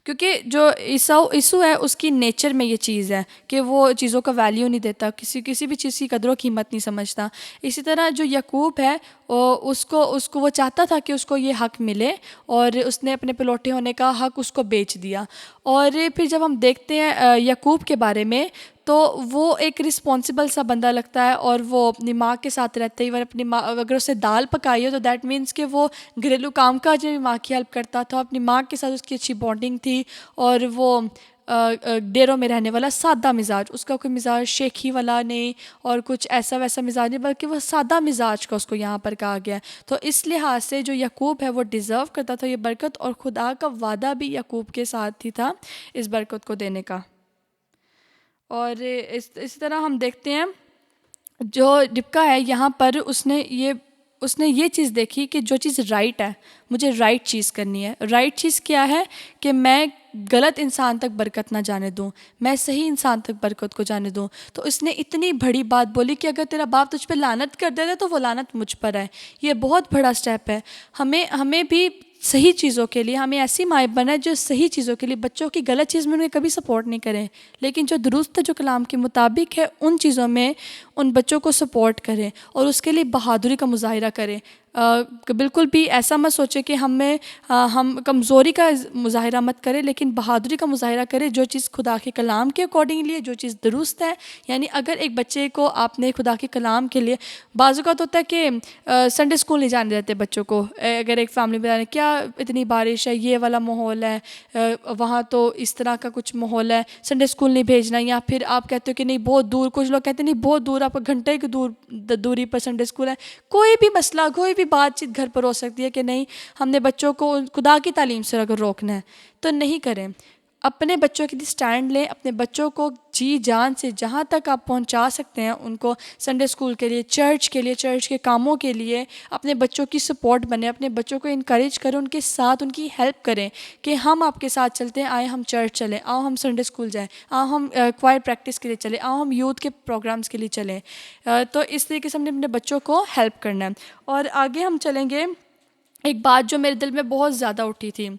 क्योंकि जो यीशु है उसकी नेचर में ये चीज़ है कि वो चीज़ों का वैल्यू नहीं देता, किसी भी चीज़ की कदर कीमत नहीं समझता। इसी तरह जो याकूब है उसको वो चाहता था कि उसको ये हक मिले और उसने अपने पलौठे होने का हक उसको बेच दिया। और फिर जब हम देखते हैं याकूब के बारे में, तो वो एक रिस्पॉन्सिबल सा बंदा लगता है और वो अपनी माँ के साथ रहते ही, अपनी माँ अगर उसे दाल पकाई हो तो दैट मीन्स कि वो घरेलू कामकाज में भी माँ की हेल्प करता था। अपनी माँ के साथ उसकी अच्छी बॉन्डिंग थी और वो डेरों में रहने वाला सादा मिजाज, उसका कोई मिजाज शेखी वाला नहीं और कुछ ऐसा वैसा मिजाज नहीं, बल्कि वो सादा मिजाज का उसको यहाँ पर कहा गया है। तो इस लिहाज से जो याकूब है वो डिज़र्व करता था ये बरकत, और खुदा का वादा भी याकूब के साथ ही था इस बरकत को देने का। और इस तरह हम देखते हैं जो रिबका है यहाँ पर उसने ये चीज़ देखी कि जो चीज़ राइट है, मुझे राइट चीज़ करनी है। राइट चीज़ क्या है कि मैं गलत इंसान तक बरकत ना जाने दूं, मैं सही इंसान तक बरकत को जाने दूं। तो इसने इतनी बड़ी बात बोली कि अगर तेरा बाप तुझ पे लानत कर देता तो वो लानत मुझ पर है। ये बहुत बड़ा स्टेप है। हमें भी सही चीज़ों के लिए, हमें ऐसी माँ बना जो सही चीज़ों के लिए, बच्चों की गलत चीज़ में उन्हें कभी सपोर्ट नहीं करें, लेकिन जो दुरुस्त है, जो कलाम के मुताबिक है, उन चीज़ों में उन बच्चों को सपोर्ट करें और उसके लिए बहादुरी का मुजाहिरा करें। बिल्कुल भी ऐसा मत सोचें कि हम कमज़ोरी का मुजाहिरा मत करें, लेकिन बहादुरी का मुजाहिरा करें। जो चीज़ खुदा के कलाम के अकॉर्डिंगली है, जो चीज़ दुरुस्त है, यानी अगर एक बच्चे को आपने खुदा के कलाम के लिए, बाज़ औक़ात होता है कि संडे स्कूल नहीं जाने देते बच्चों को। अगर एक फैमिली में क्या इतनी बारिश है, ये वाला माहौल है, वहाँ तो इस तरह का कुछ माहौल है, संडे स्कूल नहीं भेजना, या फिर आप कहते हो कि नहीं बहुत दूर, कुछ लोग कहते हैं नहीं बहुत दूर, आपका घंटे की दूरी पर संडे स्कूल है। कोई भी मसला, कोई भी बातचीत घर पर हो सकती है कि नहीं हमने बच्चों को खुदा की तालीम से अगर रोकना है तो नहीं करें। अपने बच्चों के लिए स्टैंड लें, अपने बच्चों को जी जान से जहाँ तक आप पहुँचा सकते हैं उनको संडे स्कूल के लिए, चर्च के कामों के लिए अपने बच्चों की सपोर्ट बने, अपने बच्चों को इनकरेज करें, उनके साथ उनकी हेल्प करें कि हम आपके साथ चलते हैं, आए हम चर्च चलें, आओ हम संडे स्कूल जाएं, आओ हम क्वायर प्रैक्टिस के लिए चलें, आओ हम यूथ के प्रोग्राम्स के लिए चलें। तो इस तरीके से हमने अपने बच्चों को हेल्प करना है। और आगे हम चलेंगे, एक बात जो मेरे दिल में बहुत ज़्यादा उठी थी,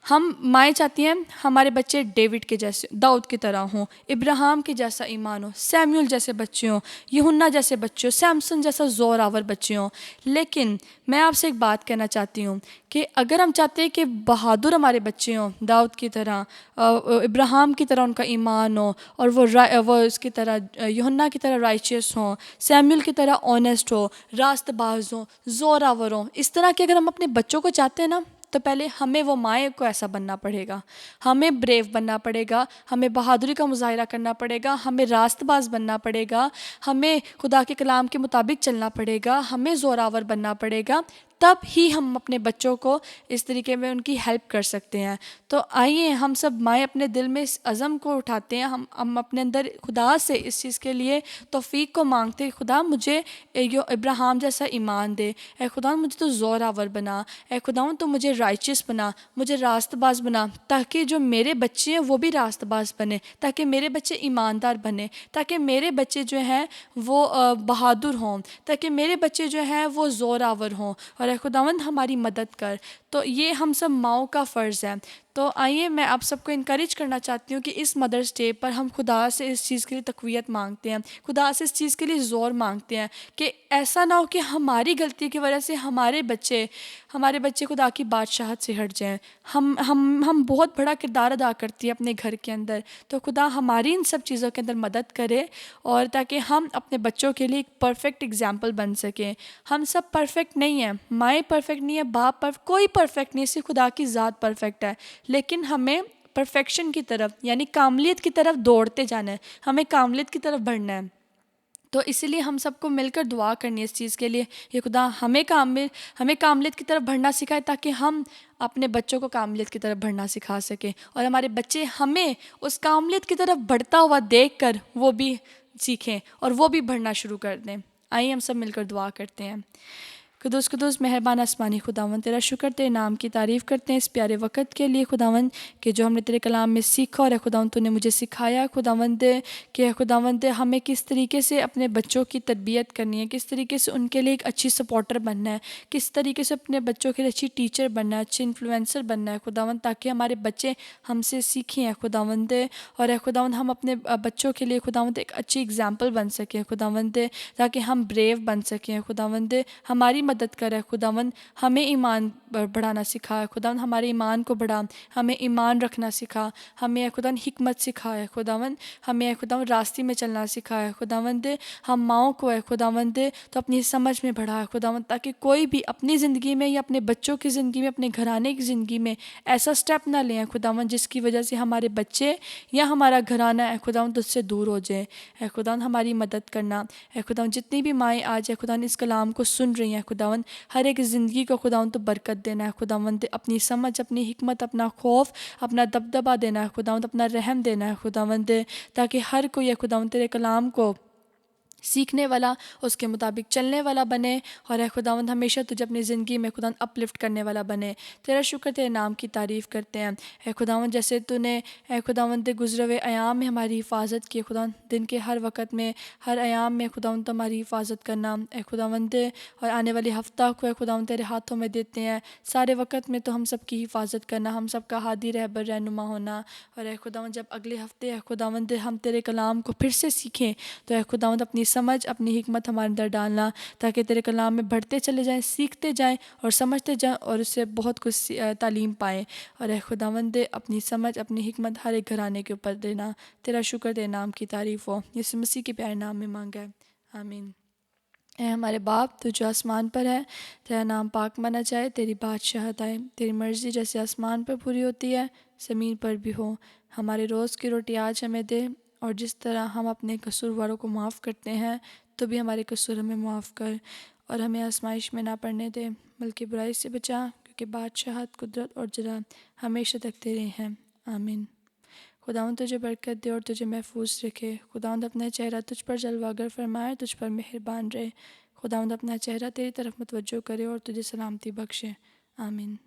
हम माएँ चाहती हैं हमारे बच्चे डेविड के जैसे, दाऊद की तरह हों, इब्राहिम के जैसा ईमान हो, सैमुअल जैसे बच्चे हों, यूहन्ना जैसे बच्चे हों, सैमसन जैसा ज़ोरावर बच्चे हों। लेकिन मैं आपसे एक बात कहना चाहती हूँ कि अगर हम चाहते हैं कि बहादुर हमारे बच्चे हों, दाऊद की तरह, इब्राहिम की तरह उनका ईमान हो, और वो इसकी तरह यूहन्ना की तरह राइचियस हों, सैमुअल की तरह ऑनेस्ट हो, रास्तबाज हों, ज़ोरावर हों, इस तरह के अगर हम अपने बच्चों को चाहते हैं ना, तो पहले हमें वो माएँ को ऐसा बनना पड़ेगा, हमें ब्रेव बनना पड़ेगा, हमें बहादुरी का मुजाहिरा करना पड़ेगा, हमें रास्तबाज बनना पड़ेगा, हमें खुदा के कलाम के मुताबिक चलना पड़ेगा, हमें ज़ोरावर बनना पड़ेगा, तब ही हम अपने बच्चों को इस तरीके में उनकी हेल्प कर सकते हैं। तो आइए हम सब माएँ अपने दिल में इस अज़म को उठाते हैं, हम अपने अंदर खुदा से इस चीज़ के लिए तौफीक को मांगते हैं, खुदा मुझे यो इब्राहिम जैसा ईमान दे, ए खुदा मुझे तो ज़ोरावर बना, ए खुदा तो मुझे राइचस बना, मुझे रास्तबाज बना, ताकि जो मेरे बच्चे हैं वो भी रास्तबाज बने, ताकि मेरे बच्चे ईमानदार बने, ताकि मेरे बच्चे जो हैं वो बहादुर हों, ताकि मेरे बच्चे जो हैं वो ज़ोरावर हों। और ए खुदावंद हमारी मदद कर। तो ये हम सब माओं का फ़र्ज़ है। तो आइए मैं आप सबको इनकरेज करना चाहती हूँ कि इस मदर्स डे पर हम खुदा से इस चीज़ के लिए तक़वियत मांगते हैं, खुदा से इस चीज़ के लिए ज़ोर मांगते हैं कि ऐसा ना हो कि हमारी गलती की वजह से हमारे बच्चे खुदा की बादशाहत से हट जाएं। हम बहुत बड़ा किरदार अदा करती है अपने घर के अंदर, तो खुदा हमारी इन सब चीज़ों के अंदर मदद करे, और ताकि हम अपने बच्चों के लिए एक परफेक्ट एग्जाम्पल बन सकें। हम सब परफेक्ट नहीं हैं, माएँ परफेक्ट नहीं है, बाप कोई परफेक्ट नहीं, सिर्फ खुदा की ज़ात परफेक्ट है, लेकिन हमें परफेक्शन की तरफ यानी कामलियत की तरफ दौड़ते जाना है, हमें कामलियत की तरफ बढ़ना है। तो इसीलिए हम सबको मिलकर दुआ करनी है इस चीज़ के लिए, ये खुदा हमें कामलियत की तरफ बढ़ना सिखाए, ताकि हम अपने बच्चों को कामलियत की तरफ बढ़ना सिखा सकें, और हमारे बच्चे हमें उस कामलियत की तरफ बढ़ता हुआ देखकर वो भी सीखें और वो भी बढ़ना शुरू कर दें। आइए हम सब मिलकर दुआ करते हैं। कुदूस कुदूस मेहरबान आसमानी खुदावन, तेरा शुक्र, तेरे नाम की तारीफ़ करते हैं इस प्यारे वक्त के लिए खुदावन, कि जो हमने तेरे कलाम में सीखा, और खुदावन तूने मुझे सिखाया खुदावन दे कि खुदावन दे हमें किस तरीके से अपने बच्चों की तरबियत करनी है, किस तरीके से उनके लिए एक अच्छी सपोर्टर बनना है, किस तरीके से अपने बच्चों के लिए अच्छी टीचर बनना है, अच्छे इन्फ्लुएंसर बनना है खुदावन, ताकि हमारे बच्चे हमसे सीखें है खुदावन दे, और खुदावन हम अपने बच्चों के लिए खुदावन एक अच्छी एग्जाम्पल बन सकें खुदावन दे, ताकि हम ब्रेव बन सकें खुदावन दे। हमारी मदद कर खुदावन, हमें ईमान बढ़ाना सिखा खुदावन, हमारे ईमान को बढ़ा, हमें ईमान रखना सिखा, हमें खुदावन हिकमत सिखाए खुदावन, हमें खुदावन रास्ते में चलना सिखाए खुदावन दे। हम माओं को खुदावन दे तो अपनी समझ में बढ़ाए खुदावन, ताकि कोई भी अपनी ज़िंदगी में या अपने बच्चों की ज़िंदगी में, अपने घराने की ज़िंदगी में ऐसा स्टेप ना लें खुदावन जिसकी वजह से हमारे बच्चे या हमारा घराना है खुदावन तुझसे दूर हो जाए। खुदावन हमारी मदद करना खुदावन, जितनी भी माएँ आज खुदावन इस कलाम को सुन रही हैं खुदावन, हर एक ज़िंदगी को खुदावन तो बरकत देना है खुदावन, अपनी समझ, अपनी हिकमत, अपना खौफ, अपना दबदबा देना है खुदावन, अपना रहम देना है खुदावन, ताकि हर कोई खुदावन तेरे कलाम को सीखने वाला, उसके मुताबिक चलने वाला बने, और खुदावंद हमेशा तुझे अपनी ज़िंदगी में खुदावंद अपलिफ्ट करने वाला बने। तेरा शुक्र, तेरे नाम की तारीफ़ करते हैं खुदावंद, जैसे तूने खुदावंद गुज़रे हुए अयाम में हमारी हिफाजत की खुदावंद, दिन के हर वक्त में, हर अयाम में खुदावंद तो हमारी हिफाजत करना खुदावंद, और आने वाले हफ्ता को खुदावंद तेरे हाथों में देते हैं, सारे वक्त में तो हम सब की हिफाजत करना, हम सब का हादी रहबर रहनुमा होना, और खुदावंद जब अगले हफ्ते खुदावंद हम तेरे कलाम को फिर से सीखें, तो खुदावंद अपनी समझ, अपनी हिकमत हमारे अंदर डालना, ताकि तेरे कलाम में बढ़ते चले जाएं, सीखते जाएं और समझते जाएं, और उससे बहुत कुछ तालीम पाएं। और खुदावंद अपनी समझ, अपनी हिकमत हर एक घराने के ऊपर देना। तेरा शुक्र, तेरे नाम की तारीफ़ हो। यीशु मसीह के प्यारे नाम में मांगा है, आमीन। ऐ हमारे बाप, तू जो आसमान पर है, तेरा नाम पाक माना जाए, तेरी बादशाहत आए, तेरी मर्ज़ी जैसे आसमान पर पूरी होती है ज़मीन पर भी हो। हमारे रोज़ की रोटी आज हमें दे, और जिस तरह हम अपने कसूरवारों को माफ़ करते हैं, तो भी हमारे कसूर हमें माफ़ कर, और हमें आजमाइश में ना पड़ने दे, बल्कि बुराई से बचा, क्योंकि बादशाहत, कुदरत और जलाल हमेशा तक तेरे हैं, आमीन। खुदावंद तुझे बरकत दे और तुझे महफूज रखे। खुदावंद अपना चेहरा तुझ पर जलवागर फरमाए, तुझ पर मेहरबान रहे। खुदावंद अपना चेहरा तेरी तरफ मुतवज्जो करे और तुझे सलामती बख्शे, आमीन।